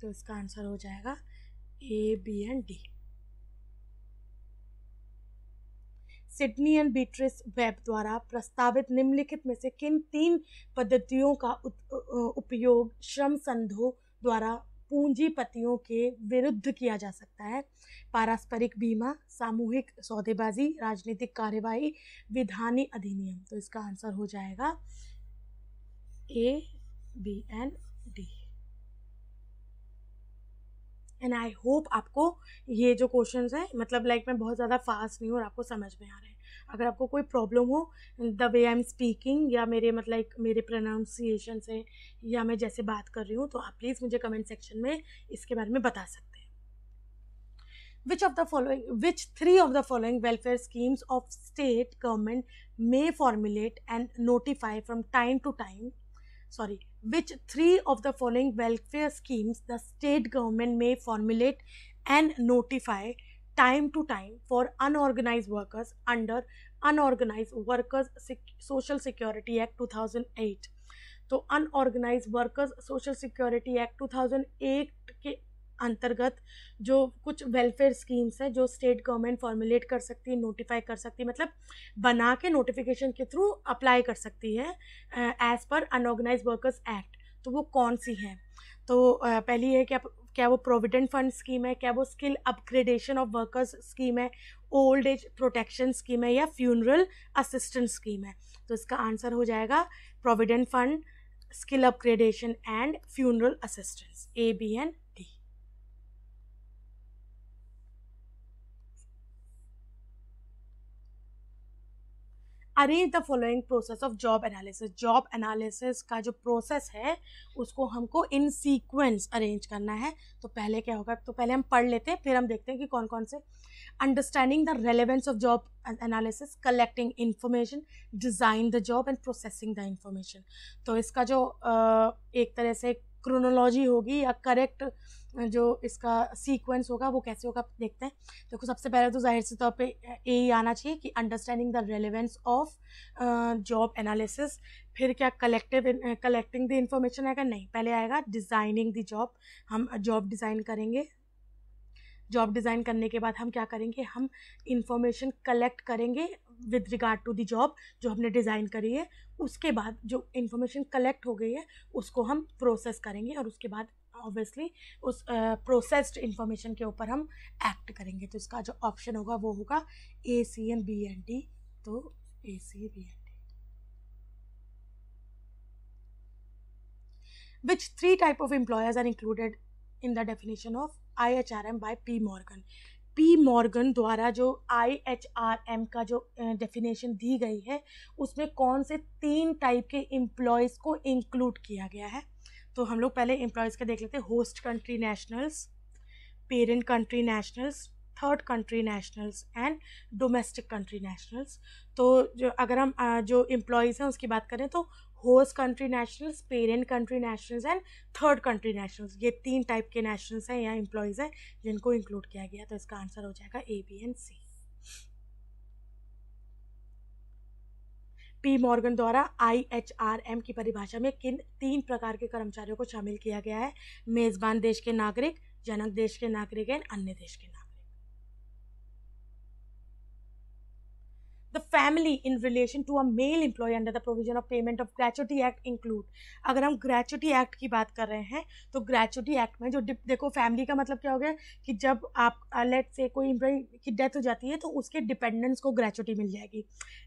तो इसका आंसर हो जाएगा A, B and D। Sidney and Beatrice Webb द्वारा प्रस्तावित निम्नलिखित में से किन 3 पद्धतियों का उपयोग श्रम संघों द्वारा पूंजीपतियों के विरुद्ध किया जा सकता है? पारस्परिक बीमा, सामूहिक सौदेबाजी, राजनीतिक कार्यवाही, विधानी अधिनियम। तो इसका आंसर हो जाएगा A, B and D। And I hope आपको ये जो क्वेश्चंस हैं, मतलब लाइक मैं बहुत ज़्यादा फास्ट नहीं हूँ और आपको समझ में आ रहे हैं। अगर आपको कोई प्रॉब्लम हो the way I am speaking, या मेरे मतलब मेरे प्रोनाउंसिएशन से, या मैं जैसे बात कर रही हूँ, तो आप प्लीज़ मुझे कमेंट सेक्शन में इसके बारे में बता सकते हैं। which 3 of the following welfare schemes of state government may formulate and notify from time to time, which 3 of the following welfare schemes the state government may formulate and notify time to time for unorganized workers under Unorganized Workers Social Security Act 2008? तो unorganised workers social security act 2008 के अंतर्गत जो कुछ welfare schemes है जो state government formulate कर सकती है, नोटिफाई कर सकती है, मतलब बना के नोटिफिकेशन के थ्रू अप्लाई कर सकती है as per unorganised workers act. तो वो कौन सी हैं? तो पहली है क्या वो प्रोविडेंट फंड स्कीम है, क्या वो skill upgradation of workers scheme है, ओल्ड एज प्रोटेक्शन स्कीम है, या फ्यूनरल असिस्टेंस स्कीम है? तो इसका आंसर हो जाएगा provident fund, skill upgradation and funeral assistance, A, B and D. Arrange the following process of job analysis. Job analysis का जो प्रोसेस है उसको हमको इन सीक्वेंस अरेंज करना है। तो पहले क्या होगा, तो पहले हम पढ़ लेते हैं, फिर हम देखते हैं कि कौन कौन से। Understanding the relevance of job analysis, collecting information, design the job and processing the information. तो इसका जो एक तरह से क्रोनोलॉजी होगी या करेक्ट जो इसका सीक्वेंस होगा वो कैसे होगा देखते हैं। देखो सबसे पहले तो जाहिर से तौर पे ए ही आना चाहिए कि understanding the relevance of job analysis. फिर क्या कलेक्टिंग द इंफॉर्मेशन आएगा? नहीं, पहले आएगा डिज़ाइनिंग द जॉब। हम जॉब डिज़ाइन करेंगे। जॉब डिज़ाइन करने के बाद हम क्या करेंगे, हम इंफॉर्मेशन कलेक्ट करेंगे with regard to the job जो हमने डिज़ाइन करी है। उसके बाद जो इंफॉर्मेशन कलेक्ट हो गई है उसको हम प्रोसेस करेंगे और उसके बाद ऑब्वियसली उस प्रोसेस्ड इंफॉर्मेशन के ऊपर हम एक्ट करेंगे। तो इसका जो ऑप्शन होगा वो होगा a, c and b and d. तो a, c, b and d. Which three type of employers are included in the definition of IHRM by P. Morgan? P. Morgan द्वारा जो IHRM का जो डेफिनेशन दी गई है उसमें कौन से 3 टाइप के एम्प्लॉयज़ को इंक्लूड किया गया है? तो हम लोग पहले एम्प्लॉयज़ का देख लेते हैं। Host country nationals, parent country nationals, third country nationals and domestic country nationals. तो जो अगर हम जो एम्प्लॉयज़ हैं उसकी बात करें तो host country nationals, parent country nationals and third country nationals, ये 3 टाइप के नेशनल्स हैं या एम्प्लॉयज़ हैं जिनको इंक्लूड किया गया। तो इसका आंसर हो जाएगा a, B and c. P Morgan द्वारा IHRM की परिभाषा में किन 3 प्रकार के कर्मचारियों को शामिल किया गया है? मेजबान देश के नागरिक, जनक देश के नागरिक एंड अन्य देश के नागरिक। The family in relation to a male employee under the provision of payment of gratuity act include। अगर हम gratuity act की बात कर रहे हैं तो gratuity act में जो देखो फैमिली का मतलब क्या हो गया कि जब आप लेट से कोई एम्प्लॉय की डेथ हो जाती है तो उसके डिपेंडेंट्स को ग्रेचुटी मिल जाएगी।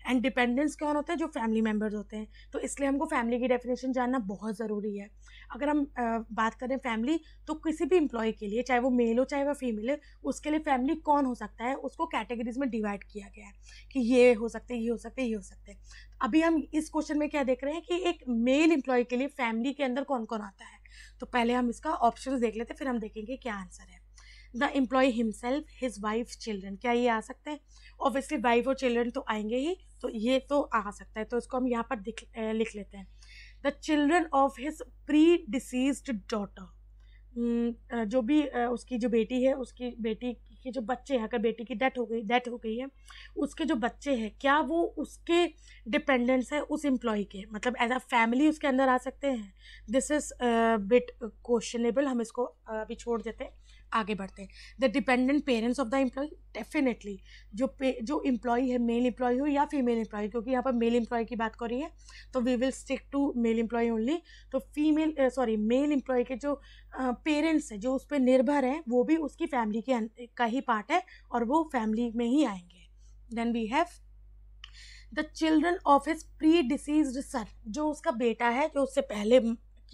एंड डिपेंडेंट्स कौन होते हैं? जो फैमिली मेम्बर्स होते हैं। तो इसलिए हमको फैमिली की डेफिनेशन जानना बहुत ज़रूरी है। अगर हम बात करें फैमिली तो किसी भी एम्प्लॉय के लिए, चाहे वो मेल हो चाहे वो फीमेल हो, उसके लिए फैमिली कौन हो सकता है उसको कैटेगरीज में डिवाइड किया गया है कि ये हो सकते हैं, ये हो सकते हैं, ये हो सकते हैं। अभी हम इस क्वेश्चन में क्या देख रहे हैं कि एक मेल एम्प्लॉय के लिए फैमिली के अंदर कौन कौन आता है। तो पहले हम इसका ऑप्शंस देख लेते हैं फिर हम देखेंगे क्या आंसर है। The employ himself, his wife, children, क्या ये आ सकते हैं? ऑब्वियसली वाइफ और चिल्ड्रन तो आएंगे ही, तो ये तो आ सकता है। तो इसको हम यहाँ पर लिख लेते हैं। The children of his pre deceased daughter, जो भी उसकी जो बेटी है, उसकी बेटी के जो बच्चे हैं, अगर बेटी की डेथ हो गई है, उसके जो बच्चे हैं क्या वो उसके डिपेंडेंट्स हैं उस एम्प्लॉय के, मतलब एज अ फैमिली उसके अंदर आ सकते हैं? दिस इज़ बिट क्वेश्चनेबल, हम इसको अभी छोड़ देते हैं, आगे बढ़ते हैं। The dependent parents of the employ, definitely जो एम्प्लॉय है, मेल एम्प्लॉय हो या फीमेल एम्प्लॉय, क्योंकि यहाँ पर मेल एम्प्लॉय की बात कर रही है तो we will stick to male employ only. तो मेल एम्प्लॉय के जो पेरेंट्स हैं जो उस पर निर्भर हैं वो भी उसकी फैमिली के का ही पार्ट है और वो फैमिली में ही आएंगे। Then we have the children of his predeceased son, जो उसका बेटा है जो उससे पहले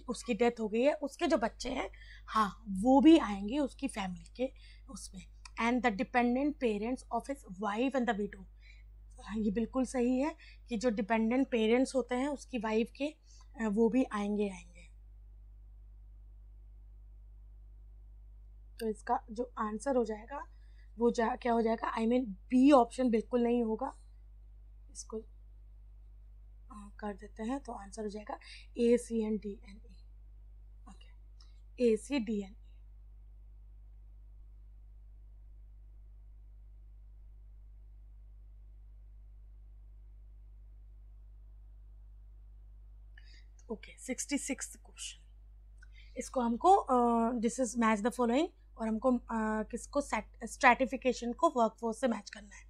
उसकी डेथ हो गई है, उसके जो बच्चे हैं हाँ वो भी आएंगे उसकी फैमिली के उसमें। And the dependent parents of his wife and the widow, ये बिल्कुल सही है कि जो डिपेंडेंट पेरेंट्स होते हैं उसकी वाइफ के वो भी आएंगे। तो इसका जो आंसर हो जाएगा वो क्या हो जाएगा, आई मीन बी ऑप्शन बिल्कुल नहीं होगा। इसको कर देते हैं तो आंसर हो जाएगा a, c and d and e. Okay, a, c, d and e. Okay, 66th question, इसको हमको this is match the following और हमको किसको स्ट्रैटिफिकेशन को वर्कफोर्स से मैच करना है।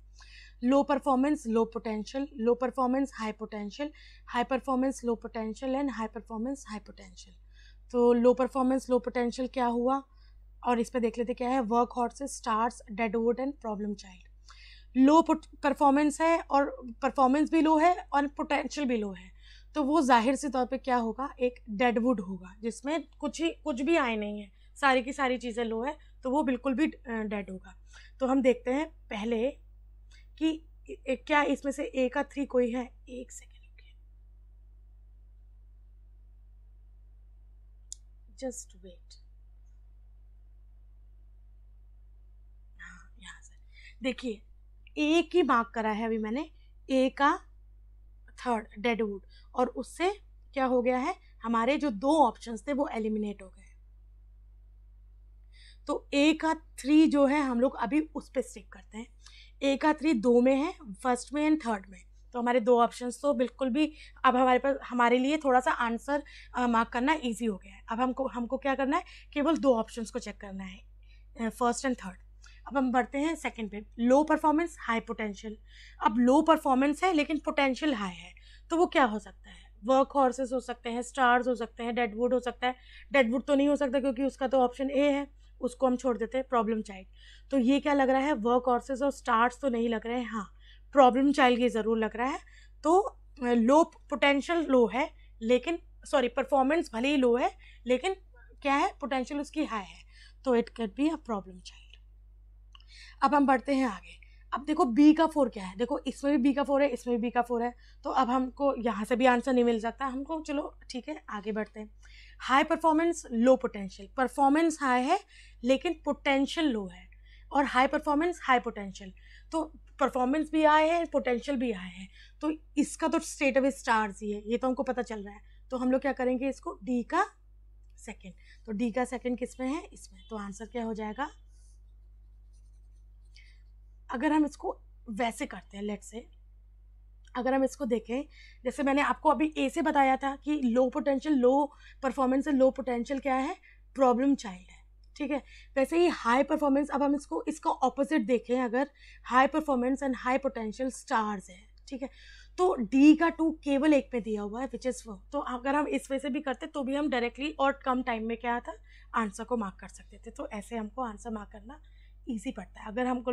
Low performance low potential, low performance high potential, high performance low potential and high performance high potential. तो लो परफॉर्मेंस लो पोटेंशियल क्या हुआ, और इस पे देख लेते क्या है, work horses, stars, deadwood and problem child. Low performance है और परफॉर्मेंस भी लो है और पोटेंशियल भी लो है, तो वो जाहिर से तौर पे क्या होगा, एक डेडवुड होगा जिसमें कुछ भी आए नहीं है, सारी की सारी चीज़ें लो है, तो वो बिल्कुल भी डेड होगा। तो हम देखते हैं पहले कि क्या इसमें से ए का 3 कोई है। एक सेकेंड, जस्ट वेट। हाँ, यहाँ से देखिए, ए की मार्क करा है अभी मैंने, ए का 3rd डेडवुड, और उससे क्या हो गया है, हमारे जो 2 ऑप्शंस थे वो एलिमिनेट हो गए। तो ए का 3 जो है हम लोग अभी उस पर स्टिक करते हैं। ए का 3 2 में है, फर्स्ट में एंड थर्ड में, तो हमारे 2 ऑप्शंस तो बिल्कुल भी अब हमारे पास, हमारे लिए थोड़ा सा आंसर मार्क करना इजी हो गया है। अब हमको क्या करना है, केवल 2 ऑप्शंस को चेक करना है, फर्स्ट एंड थर्ड। अब हम बढ़ते हैं सेकंड पे, लो परफॉर्मेंस हाई पोटेंशियल। अब लो परफॉर्मेंस है लेकिन पोटेंशियल हाई है, तो वो क्या हो सकता है, वर्क हॉर्सेस हो सकते हैं, स्टार्स हो सकते हैं, डेडवुड हो सकता है। डेडवुड तो नहीं हो सकता क्योंकि उसका तो ऑप्शन ए है, उसको हम छोड़ देते हैं, प्रॉब्लम चाइल्ड। तो ये क्या लग रहा है, वर्क हॉर्सेस और स्टार्स तो नहीं लग रहे हैं, हाँ प्रॉब्लम चाइल्ड ये ज़रूर लग रहा है। तो लो पोटेंशियल लो है, लेकिन सॉरी परफॉर्मेंस भले ही लो है लेकिन क्या है, पोटेंशियल उसकी हाई है, तो it can be a problem child. अब हम बढ़ते हैं आगे। अब देखो बी का 4 क्या है, देखो इसमें भी बी का 4 है, इसमें भी बी का 4 है, तो अब हमको यहाँ से भी आंसर नहीं मिल सकता हमको, चलो ठीक है आगे बढ़ते हैं। High performance low potential, performance high है लेकिन पोटेंशियल लो है, और हाई परफॉर्मेंस हाई पोटेंशियल, तो परफॉर्मेंस भी हाई है पोटेंशियल भी हाई है, तो इसका तो स्टेट ऑफ स्टार्स ही है, ये तो हमको पता चल रहा है। तो हम लोग क्या करेंगे, इसको डी का सेकेंड, तो डी का सेकेंड किस में है, इसमें, तो आंसर क्या हो जाएगा। अगर हम इसको वैसे करते हैं, लेट्स से अगर हम इसको देखें, जैसे मैंने आपको अभी ए से बताया था कि लो पोटेंशियल लो परफॉर्मेंस से लो पोटेंशियल क्या है, प्रॉब्लम चाइल्ड है, ठीक है। वैसे ही हाई परफॉर्मेंस, अब हम इसका ऑपोजिट देखें, अगर high performance and high potential stars है, ठीक है, तो डी का 2 केवल एक पे दिया हुआ है विच इज़ 4, तो अगर हम इस वे से भी करते तो भी हम डायरेक्टली और कम टाइम में क्या था, आंसर को मार्क कर सकते थे। तो ऐसे हमको आंसर मार्क करना ईजी पड़ता है। अगर हमको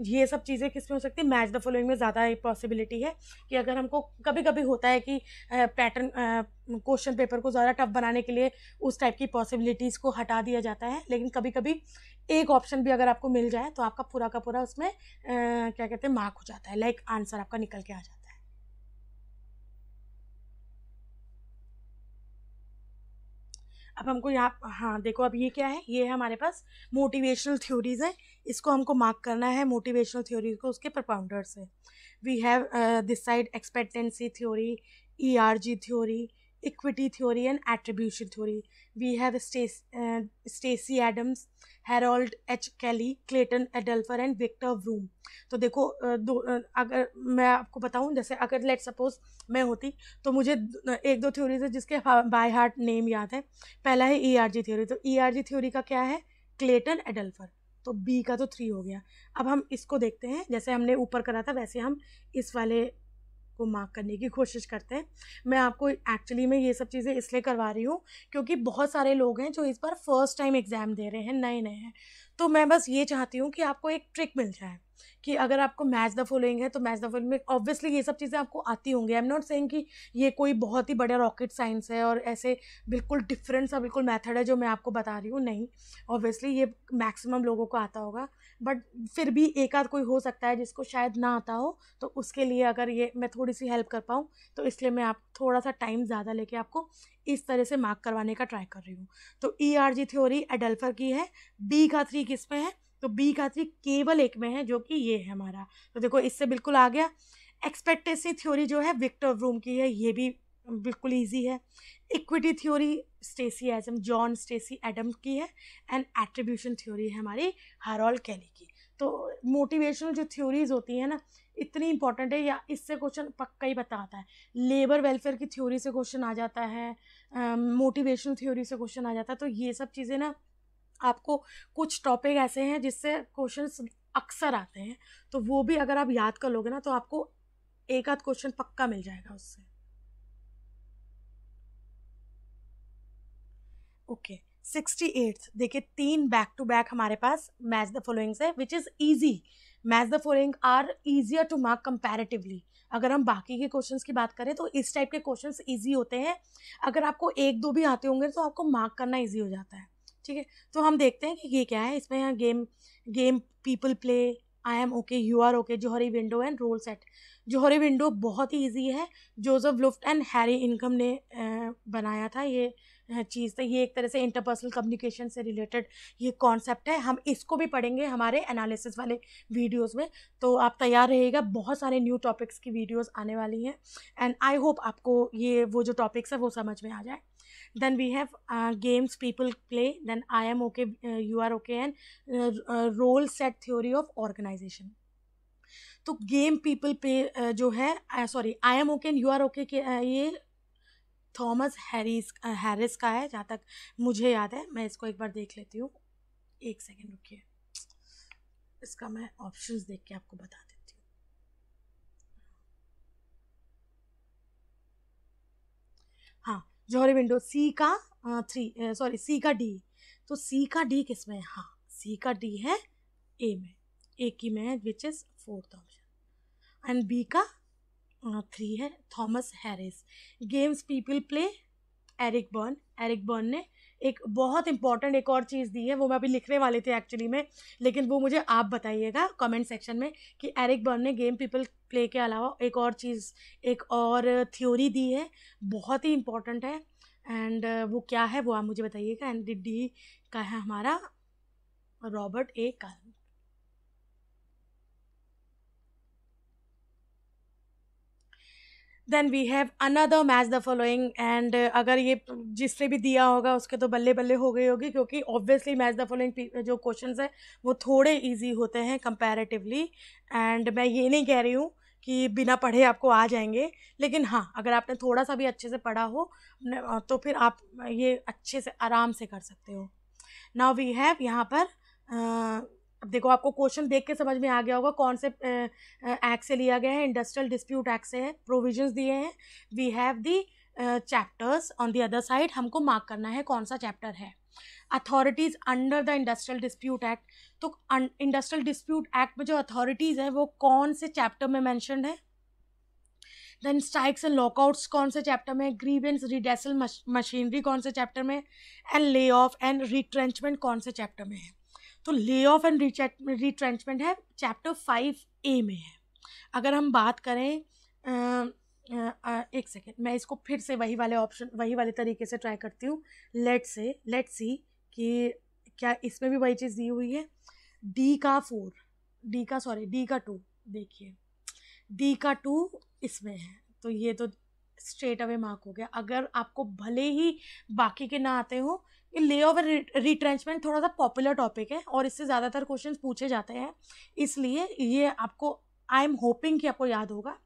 ये सब चीज़ें किस में हो सकती है, मैच द फॉलोइंग में ज़्यादा पॉसिबिलिटी है कि अगर हमको कभी कभी होता है कि पैटर्न क्वेश्चन पेपर को ज़्यादा टफ बनाने के लिए उस टाइप की पॉसिबिलिटीज़ को हटा दिया जाता है, लेकिन कभी कभी एक ऑप्शन भी अगर आपको मिल जाए तो आपका पूरा का पूरा उसमें क्या कहते हैं, मार्क हो जाता है, आंसर आपका निकल के आ जाता है। अब हमको यहाँ, हाँ देखो अब ये क्या है, ये है हमारे पास मोटिवेशनल थ्योरीज है, इसको हमको मार्क करना है, मोटिवेशनल थ्योरीज को उसके प्रपाउंडर्स है। We have this side expectancy theory, ERG theory, equity theory and attribution theory. We have Stacy Adams, Harold H Kelley, Clayton Alderfer and Victor Vroom. तो देखो अगर मैं आपको बताऊं, जैसे अगर लेट सपोज मैं होती तो मुझे 1-2 थ्योरीज है जिसके बाय हार्ट नेम याद है। पहला है ईआरजी थ्योरी, तो ईआरजी थ्योरी का क्या है, क्लेटन एडल्फर, तो बी का तो 3 हो गया। अब हम इसको देखते हैं, जैसे हमने ऊपर करा था वैसे हम इस वाले को मार्क करने की कोशिश करते हैं। मैं आपको एक्चुअली में ये सब चीज़ें इसलिए करवा रही हूँ क्योंकि बहुत सारे लोग हैं जो इस बार फर्स्ट टाइम एग्ज़ाम दे रहे हैं, नए नए हैं, तो मैं बस ये चाहती हूँ कि आपको एक ट्रिक मिल जाए कि अगर आपको मैच द फॉलोइंग है तो मैच द फॉलोइंग में ऑब्वियसली ये सब चीज़ें आपको आती होंगी। आई एम नॉट सेइंग कि ये कोई बहुत ही बड़ा रॉकेट साइंस है और ऐसे बिल्कुल डिफरेंट सा बिल्कुल मेथड है जो मैं आपको बता रही हूँ, नहीं, ऑब्वियसली ये मैक्सिमम लोगों को आता होगा, बट फिर भी एक आध कोई हो सकता है जिसको शायद ना आता हो, तो उसके लिए अगर ये मैं थोड़ी सी हेल्प कर पाऊँ तो इसलिए मैं आप थोड़ा सा टाइम ज़्यादा लेके आपको इस तरह से मार्क करवाने का ट्राई कर रही हूँ। तो ईआरजी थ्योरी एडल्फर की है, बी का 3 किस में है, तो बी का 3 केवल एक में है जो कि ये है हमारा, तो देखो इससे बिल्कुल आ गया। एक्सपेक्टेंसी थ्योरी जो है विक्टर व्रूम की है, ये भी बिल्कुल इजी है। Equity theory Stacy Adam, John Stacy Adam की है, एंड एट्रीब्यूशन थ्योरी है हमारी हेरोल्ड कैली की। तो मोटिवेशनल जो थ्योरीज होती है ना, इतनी इंपॉर्टेंट है, या इससे क्वेश्चन पक्का ही बताता है। लेबर वेलफेयर की थ्योरी से क्वेश्चन आ जाता है, मोटिवेशनल थ्योरी से क्वेश्चन आ जाता है, तो ये सब चीज़ें ना आपको कुछ टॉपिक ऐसे हैं जिससे क्वेश्चंस अक्सर आते हैं, तो वो भी अगर आप याद कर लोगे ना तो आपको एक आध क्वेश्चन पक्का मिल जाएगा उससे। ओके, 68 देखिए, 3 बैक टू बैक हमारे पास मैच द फॉलोइंग्स है which is easy. Match the following are easier to mark comparatively. अगर हम बाकी के क्वेश्चंस की बात करें तो इस टाइप के क्वेश्चंस इजी होते हैं, अगर आपको एक दो भी आते होंगे तो आपको मार्क करना इजी हो जाता है। ठीक है, तो हम देखते हैं कि ये क्या है। इसमें यहाँ game game people play, I am okay, you are okay, Johari window and role set. Johari window बहुत ही ईजी है, जोसेफ लुफ्ट एंड हैरी इनकम ने बनाया था ये चीज़। तो ये एक तरह से इंटरपर्सनल कम्युनिकेशन से रिलेटेड ये कॉन्सेप्ट है, हम इसको भी पढ़ेंगे हमारे एनालिसिस वाले वीडियोस में। तो आप तैयार रहिएगा, बहुत सारे न्यू टॉपिक्स की वीडियोस आने वाली हैं एंड आई होप आपको ये वो जो टॉपिक्स है वो समझ में आ जाए। then we have games people play, then I am okay, you are okay, and role set theory of organization। तो गेम पीपल पे जो है, sorry, I am okay and you are okay के ये थॉमस हैरिस का है, जहाँ तक मुझे याद है। मैं इसको एक बार देख लेती हूँ, एक सेकेंड रुकिए, इसका मैं ऑप्शंस देख के आपको बता देती हूँ। हाँ, जौहरी विंडो सी का सी का डी। तो सी का डी किस में है? हाँ, सी का डी है ए में, ए की में है which is 4th option, and B का 3 है Thomas Harris. Games people play, Eric Berne ने एक बहुत इंपॉर्टेंट एक और चीज़ दी है, वो मैं अभी लिखने वाली थी एक्चुअली में, लेकिन वो मुझे आप बताइएगा कमेंट सेक्शन में कि एरिक बर्न ने गेम पीपल प्ले के अलावा एक और चीज़, एक और थ्योरी दी है, बहुत ही इंपॉर्टेंट है, एंड वो क्या है वो आप मुझे बताइएगा। एंड डी का है हमारा Robert A Carl. Then we have another match the following, and अगर ये जिसने भी दिया होगा उसके तो बल्ले बल्ले हो गई होगी, क्योंकि ऑब्वियसली मैच द फॉलोइंग जो क्वेश्चंस है वो थोड़े इजी होते हैं कंपैरेटिवली, एंड मैं ये नहीं कह रही हूँ कि बिना पढ़े आपको आ जाएंगे, लेकिन हाँ, अगर आपने थोड़ा सा भी अच्छे से पढ़ा हो तो फिर आप ये अच्छे से आराम से कर सकते हो। नाउ वी हैव यहाँ पर अब देखो, आपको क्वेश्चन देख के समझ में आ गया होगा कौन से एक्ट से लिया गया है। इंडस्ट्रियल डिस्प्यूट एक्ट से है, प्रोविजंस दिए हैं। We have the chapters on the other side, हमको मार्क करना है कौन सा चैप्टर है। Authorities under the industrial dispute act, तो इंडस्ट्रियल डिस्प्यूट एक्ट में जो अथॉरिटीज है वो कौन से चैप्टर में मैंशनड है। देन स्ट्राइक्स एंड लॉकआउट्स कौन से चैप्टर में, ग्रीवेंस रिडेसल मशीनरी कौन से चैप्टर में, and lay off and retrenchment कौन से चैप्टर में है। तो ले ऑफ एंड रिट्रेंचमेंट है चैप्टर 5A में है। अगर हम बात करें एक सेकेंड, मैं इसको फिर से वही वाले तरीके से ट्राई करती हूँ। लेट्स सी कि क्या इसमें भी वही चीज़ दी हुई है। डी का 2, देखिए डी का 2 इसमें है, तो ये तो स्ट्रेट अवे मार्क हो गया। अगर आपको भले ही बाकी के ना आते हो, ये ले ऑफ रिट्रेंचमेंट थोड़ा सा पॉपुलर टॉपिक है और इससे ज़्यादातर क्वेश्चन पूछे जाते हैं, इसलिए ये आपको, आई एम होपिंग कि आपको याद होगा।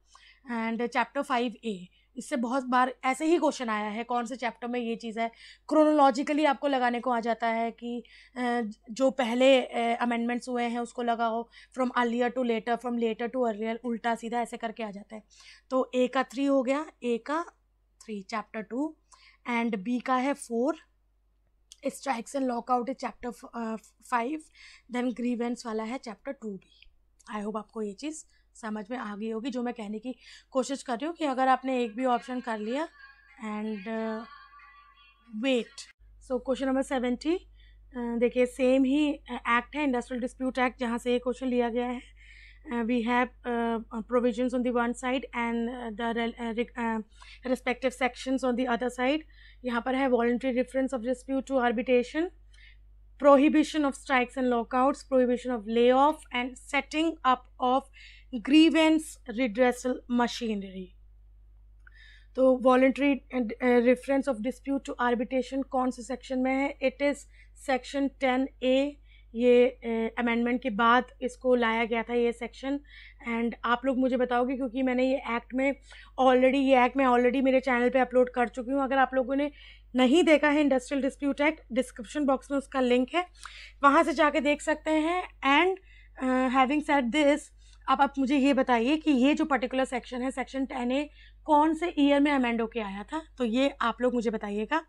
एंड चैप्टर 5A, इससे बहुत बार ऐसे ही क्वेश्चन आया है, कौन से चैप्टर में ये चीज़ है। क्रोनोलॉजिकली आपको लगाने को आ जाता है कि जो पहले अमेंडमेंट्स हुए हैं उसको लगाओ, from earlier to later, from later to earlier, उल्टा सीधा ऐसे करके आ जाता है। तो ए का 3 हो गया, ए का 3 चैप्टर 2, एंड बी का है 4, स्ट्राइक्स एंड लॉकआउट है चैप्टर 5, देन ग्रीवेंस वाला है चैप्टर 2B। आई होप आपको ये चीज़ समझ में आ गई होगी, जो मैं कहने की कोशिश कर रही हूँ कि अगर आपने एक भी ऑप्शन कर लिया and wait. So question number 70, देखिए सेम ही एक्ट है, इंडस्ट्रियल डिस्प्यूट एक्ट, जहाँ से ये क्वेश्चन लिया गया है। We have provisions on the one side and the respective sections on the other side. यहाँ पर है voluntary reference of dispute to arbitration, prohibition of strikes and lockouts, prohibition of layoff, and setting up of grievance redressal machinery। तो voluntary reference of dispute to arbitration कौन से section में है? It is section 10A। ये amendment के बाद इसको लाया गया था ये सेक्शन, एंड आप लोग मुझे बताओगे, क्योंकि मैंने ये एक्ट मैं ऑलरेडी मेरे चैनल पे अपलोड कर चुकी हूँ। अगर आप लोगों ने नहीं देखा है industrial dispute act, description box में उसका लिंक है, वहाँ से जाके देख सकते हैं। एंड हैविंग सेड दिस, अब आप मुझे ये बताइए कि ये जो पर्टिकुलर सेक्शन है, सेक्शन 10A, कौन से ईयर में अमेंड होके आया था, तो ये आप लोग मुझे बताइएगा।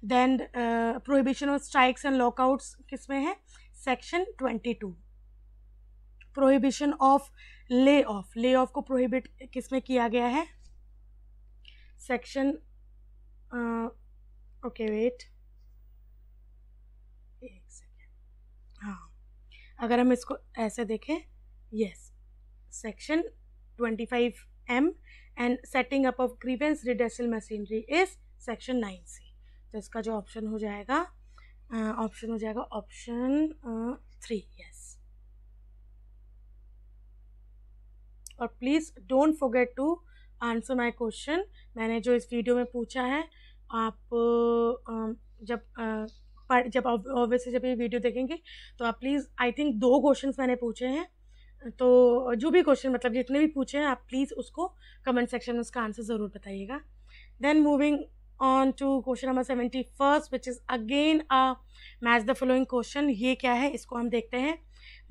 Then prohibition of strikes and lockouts किस में है, section 22। Prohibition of lay off को प्रोहिबिट किस में किया गया है, section okay wait a second, हाँ अगर हम इसको ऐसे देखें, yes, section 25M, and setting up of grievance redressal machinery is section 9C। तो इसका जो ऑप्शन हो जाएगा ऑप्शन 3, यस। और please don't forget to answer my question. मैंने जो इस वीडियो में पूछा है, आप जब ऑब्वियसली जब ये वीडियो देखेंगे तो आप प्लीज़, आई थिंक 2 क्वेश्चंस मैंने पूछे हैं, तो जो भी क्वेश्चन मतलब जितने भी पूछे हैं आप प्लीज़ उसको कमेंट सेक्शन में उसका आंसर ज़रूर बताइएगा। Then moving on to question number 71 which is again a match the following question. ये क्या है, इसको हम देखते हैं।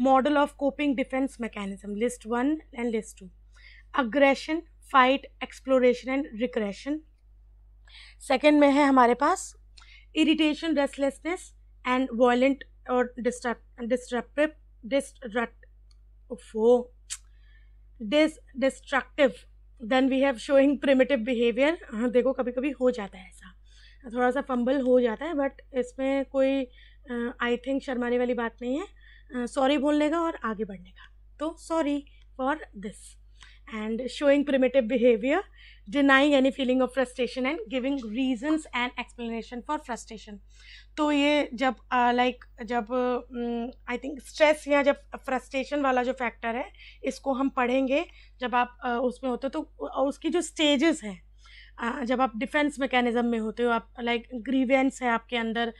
Model of coping defence mechanism, list 1 and list 2। Aggression, fight, exploration and recreation. Second में है हमारे पास इरिटेशन, रेस्टलेसनेस एंड वायलेंट और destructive. Then we have showing primitive behaviour. हाँ देखो कभी कभी हो जाता है ऐसा, थोड़ा सा फंबल हो जाता है, बट इसमें कोई आई थिंक शर्माने वाली बात नहीं है, सॉरी बोलने का और आगे बढ़ने का। तो sorry for this. And showing primitive behaviour, denying any feeling of frustration and giving reasons and explanation for frustration। तो ये जब जब आई थिंक स्ट्रेस या जब फ्रस्ट्रेशन वाला जो फैक्टर है, इसको हम पढ़ेंगे जब आप उसमें होते हो। तो उसकी जो स्टेजेस हैं, जब आप डिफेंस मैकेनिज्म में होते हो, आप ग्रीवेंस है आपके अंदर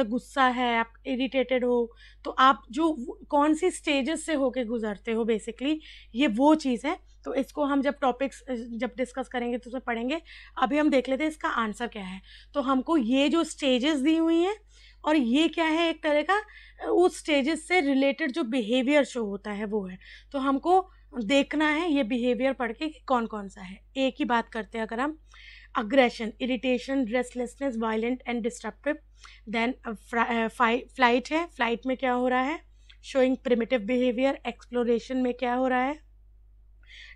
गुस्सा है, आप इरिटेटेड हो, तो आप जो कौन सी स्टेजेस से होके गुजरते हो, बेसिकली ये वो चीज़ है। तो इसको हम जब टॉपिक्स जब डिस्कस करेंगे तो उसमें पढ़ेंगे। अभी हम देख लेते हैं इसका आंसर क्या है। तो हमको ये जो स्टेजेस दी हुई हैं और ये क्या है, एक तरह का उस स्टेजेस से रिलेटेड जो बिहेवियर शो होता है वो है। तो हमको देखना है ये बिहेवियर पढ़ के कि कौन कौन सा है। एक ही बात करते हैं अगर हम, aggression, irritation, restlessness, violent and destructive. Then flight है, फ्लाइट में क्या हो रहा है, शोइंग प्रिमिटिव बिहेवियर। एक्सप्लोरेशन में क्या हो रहा है,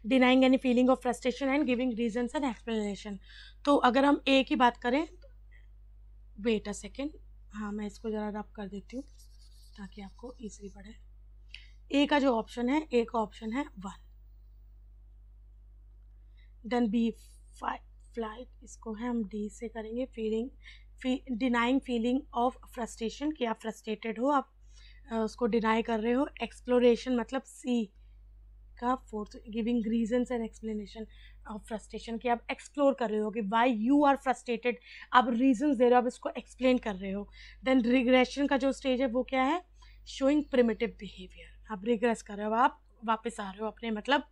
denying any feeling of frustration and giving reasons and explanation. तो अगर हम एक ही बात करें, वेट अ सेकेंड, हाँ मैं इसको ज़रा रब कर देती हूँ ताकि आपको ईजिली पड़े। ए का जो ऑप्शन है, ए का ऑप्शन है 1। देन बी फ्लाइट, इसको है हम डी से करेंगे। डिनाइंग फीलिंग ऑफ फ्रस्ट्रेशन, कि आप फ्रस्ट्रेटेड हो, आप उसको डिनाई कर रहे हो। एक्सप्लोरेशन मतलब सी का 4th, giving reasons and explanation of frustration, कि आप एक्सप्लोर कर रहे हो कि वाई यू आर फ्रस्ट्रेटेड, आप रीजंस दे रहे हो, आप इसको एक्सप्लेन कर रहे हो। देन रिग्रेशन का जो स्टेज है वो क्या है, शोइंग प्रिमिटिव बिहेवियर, आप रिग्रेस कर रहे हो, आप वापस आ रहे हो अपने, मतलब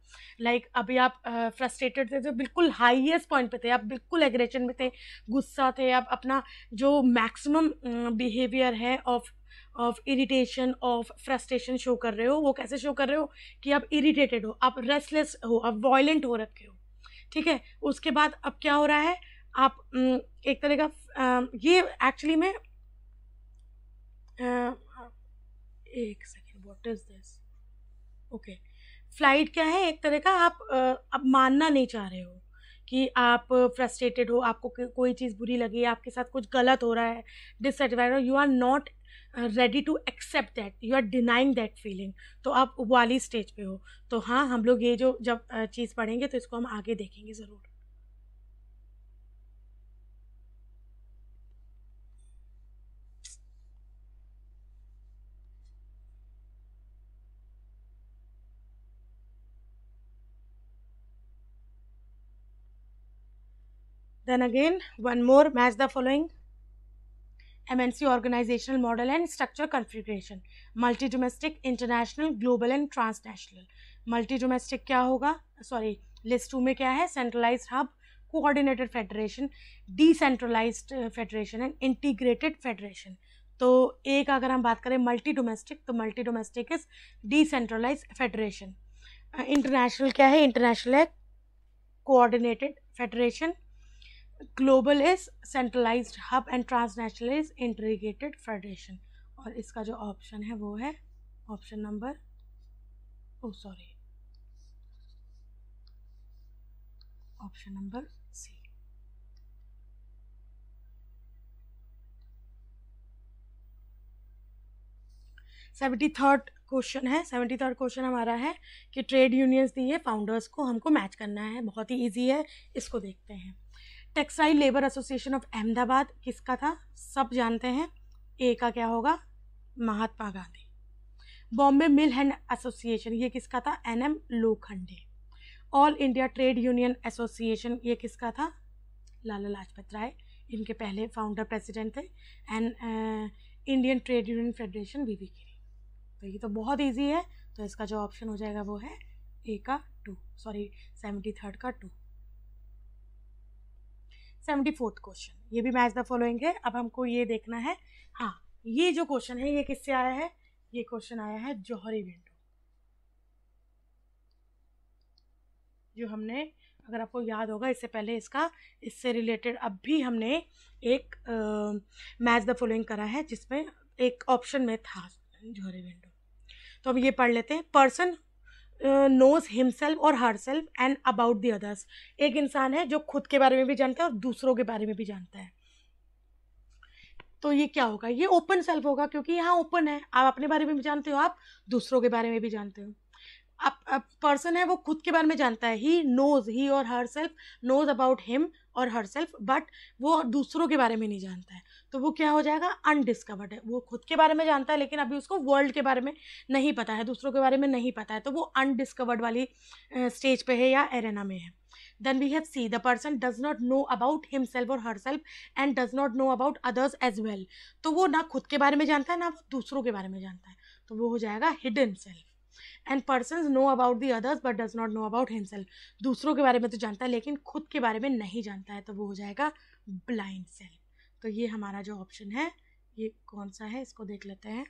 अभी आप फ्रस्ट्रेटेड थे तो बिल्कुल हाईएस्ट पॉइंट पे थे, आप बिल्कुल एग्रेशन में थे, गुस्सा थे, आप अपना जो मैक्सिमम बिहेवियर है of irritation, of frustration show कर रहे हो। वो कैसे शो कर रहे हो कि आप इरिटेटेड हो, आप रेस्टलेस हो, आप वायलेंट हो रखे हो, ठीक है। उसके बाद अब क्या हो रहा है, आप एक तरह का ये एक्चुअली में एक second, what is this, okay. Flight क्या है, एक तरह का आप अब मानना नहीं चाह रहे हो कि आप फ्रस्ट्रेटेड हो, आपको कोई चीज़ बुरी लगी, आपके साथ कुछ गलत हो रहा है, डिससेटिस्फाइड हो, you are not ready to accept that, you are denying that feeling. तो आप वाली स्टेज पे हो। तो हाँ, हम लोग ये जो जब चीज़ पढ़ेंगे तो इसको हम आगे देखेंगे ज़रूर। Then again, one more, match the following MNC organizational model and structure configuration, multi-domestic, international, global and transnational। multi-domestic क्या होगा, सॉरी लिस्ट 2 में क्या है, centralised hub, coordinated federation, decentralised federation and integrated federation. तो एक अगर हम बात करें मल्टी डोमेस्टिक, तो multi domestic is decentralised federation. International क्या है? इंटरनेशनल है coordinated federation. Global is centralised hub and transnational is integrated federation. और इसका जो ऑप्शन है वो है option number option number C. Seventy third question हमारा है कि ट्रेड यूनियंस दी है फाउंडर्स को, हमको मैच करना है, बहुत ही इजी है, इसको देखते हैं। Textile labour association of Ahmedabad किसका था? सब जानते हैं। ए का क्या होगा? महात्मा गांधी। बॉम्बे मिल हैंड एसोसिएशन ये किसका था? NM Lokhande. All India trade union association ये किसका था? लाला लाजपत राय, इनके पहले फाउंडर प्रेसिडेंट थे। And Indian trade union federation VV गिरी। तो ये तो बहुत इजी है, तो इसका जो ऑप्शन हो जाएगा वो है ए का 2, 73rd का 2। 74th क्वेश्चन, ये भी मैच द फॉलोइंग है। अब हमको ये देखना है, हाँ ये जो क्वेश्चन है ये किससे आया है? ये क्वेश्चन आया है जौहरी विंडो, जो हमने, अगर आपको याद होगा इससे पहले इससे रिलेटेड अब भी हमने एक मैच द फॉलोइंग करा है, जिसमें एक ऑप्शन में था जौहरी विंडो। तो अब ये पढ़ लेते हैं। पर्सन नोज हिमसेल्फ और her self and about the others. एक इंसान है जो खुद के बारे में भी जानता है और दूसरों के बारे में भी जानता है। तो ये क्या होगा? ये ओपन सेल्फ होगा, क्योंकि यहाँ ओपन है, आप अपने बारे में भी जानते हो, आप दूसरों के बारे में भी जानते हो। अब पर्सन है वो खुद के बारे में जानता है, ही और herself knows about him और हर सेल्फ, बट वो दूसरों के बारे में नहीं जानता है, तो वो क्या हो जाएगा? अनडिस्कवर्ड है। वो खुद के बारे में जानता है लेकिन अभी उसको वर्ल्ड के बारे में नहीं पता है, दूसरों के बारे में नहीं पता है, तो वो अनडिस्कवर्ड वाली स्टेज पे है या एरेना में है। Then we have C, the person does not know about himself or herself and does not know about others as well। तो वो ना खुद के बारे में जानता है ना दूसरों के बारे में जानता है, तो वो हो जाएगा hidden self। And person know about the others but does not know about himself. दूसरों के बारे में तो जानता है लेकिन खुद के बारे में नहीं जानता है, तो वो हो जाएगा ब्लाइंड सेल्फ। तो ये हमारा जो ऑप्शन है ये कौन सा है, इसको देख लेते हैं।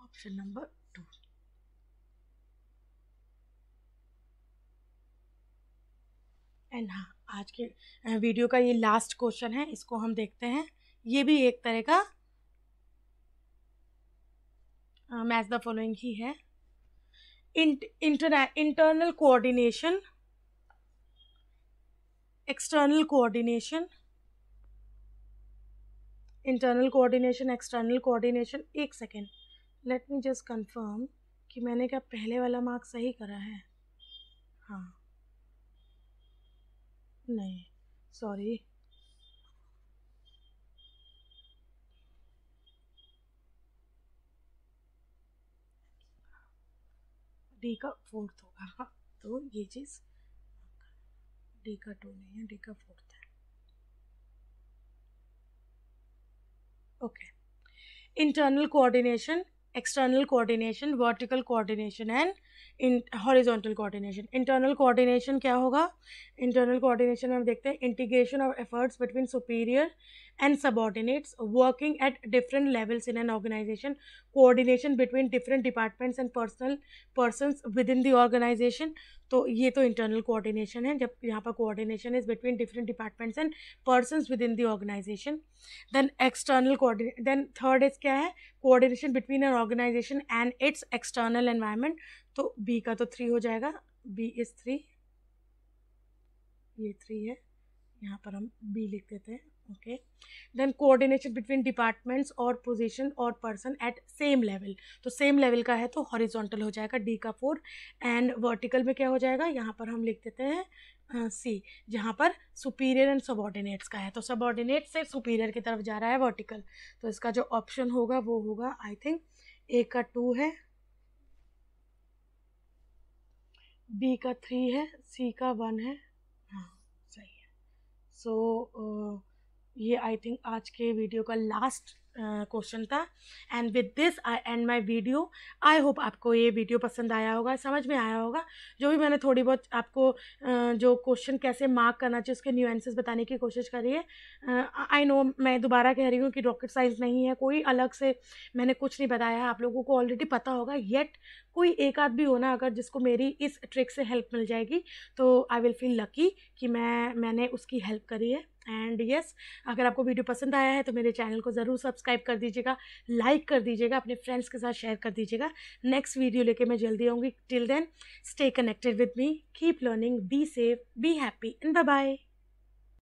Option number 2। एंड हाँ, आज के वीडियो का ये लास्ट क्वेश्चन है, इसको हम देखते हैं। ये भी एक तरह का मैच द फॉलोइंग ही है। Internal coordination, external coordination, internal coordination, external coordination. एक second, let me just confirm कि मैंने क्या पहले वाला मार्क सही करा है। हाँ, नहीं, सॉरी, डी का 4th होगा। हाँ, तो ये चीज़ डी का 2 नहीं है, डी का 4th है। Okay, internal coordination, external coordination, vertical coordination and horizontal coordination. Internal coordination क्या होगा? इंटरनल कोऑर्डिनेशन में हम देखते हैं integration of efforts between superior and subordinates working at different levels in an organization, coordination between different departments and persons within the organization। तो ये तो internal coordination है, जब यहाँ पर coordination is between different departments and persons within the organisation. Then external coordination, then third is क्या है? Coordination between an organisation and its external environment. तो बी का तो 3 हो जाएगा, बी इज 3, ये 3 है, यहाँ पर हम बी लिख देते हैं। Okay, then coordination between departments और पोजीशन और पर्सन एट सेम लेवल। तो सेम लेवल का है तो हॉरिजॉन्टल हो जाएगा, डी का 4। एंड वर्टिकल में क्या हो जाएगा? यहाँ पर हम लिख देते हैं सी, जहाँ पर सुपीरियर एंड सबऑर्डिनेट्स का है, तो सबऑर्डिनेट से सुपीरियर की तरफ जा रहा है वर्टिकल। तो इसका जो ऑप्शन होगा वो होगा, आई थिंक ए का 2 है, बी का 3 है, सी का 1 है। हाँ, सही है। सो ये आई थिंक आज के वीडियो का लास्ट क्वेश्चन था। And with this I and my video. I hope आपको ये वीडियो पसंद आया होगा, समझ में आया होगा। जो भी मैंने थोड़ी बहुत आपको जो क्वेश्चन कैसे मार्क करना चाहिए उसके न्यूएंसेस बताने की कोशिश करी है। आई नो मैं दोबारा कह रही हूँ कि रॉकेट साइंस नहीं है, कोई अलग से मैंने कुछ नहीं बताया है, आप लोगों को ऑलरेडी पता होगा। येट कोई एक आध भी हो ना अगर जिसको मेरी इस ट्रिक से हेल्प मिल जाएगी तो आई विल फील लकी कि मैंने उसकी हेल्प करी है। एंड यस, अगर आपको वीडियो पसंद आया है तो मेरे चैनल को ज़रूर सब्सक्राइब कर दीजिएगा, लाइक कर दीजिएगा, अपने फ्रेंड्स के साथ शेयर कर दीजिएगा। नेक्स्ट वीडियो लेके मैं जल्दी आऊँगी। Till then stay connected with me, keep learning, be safe, be happy and bye bye.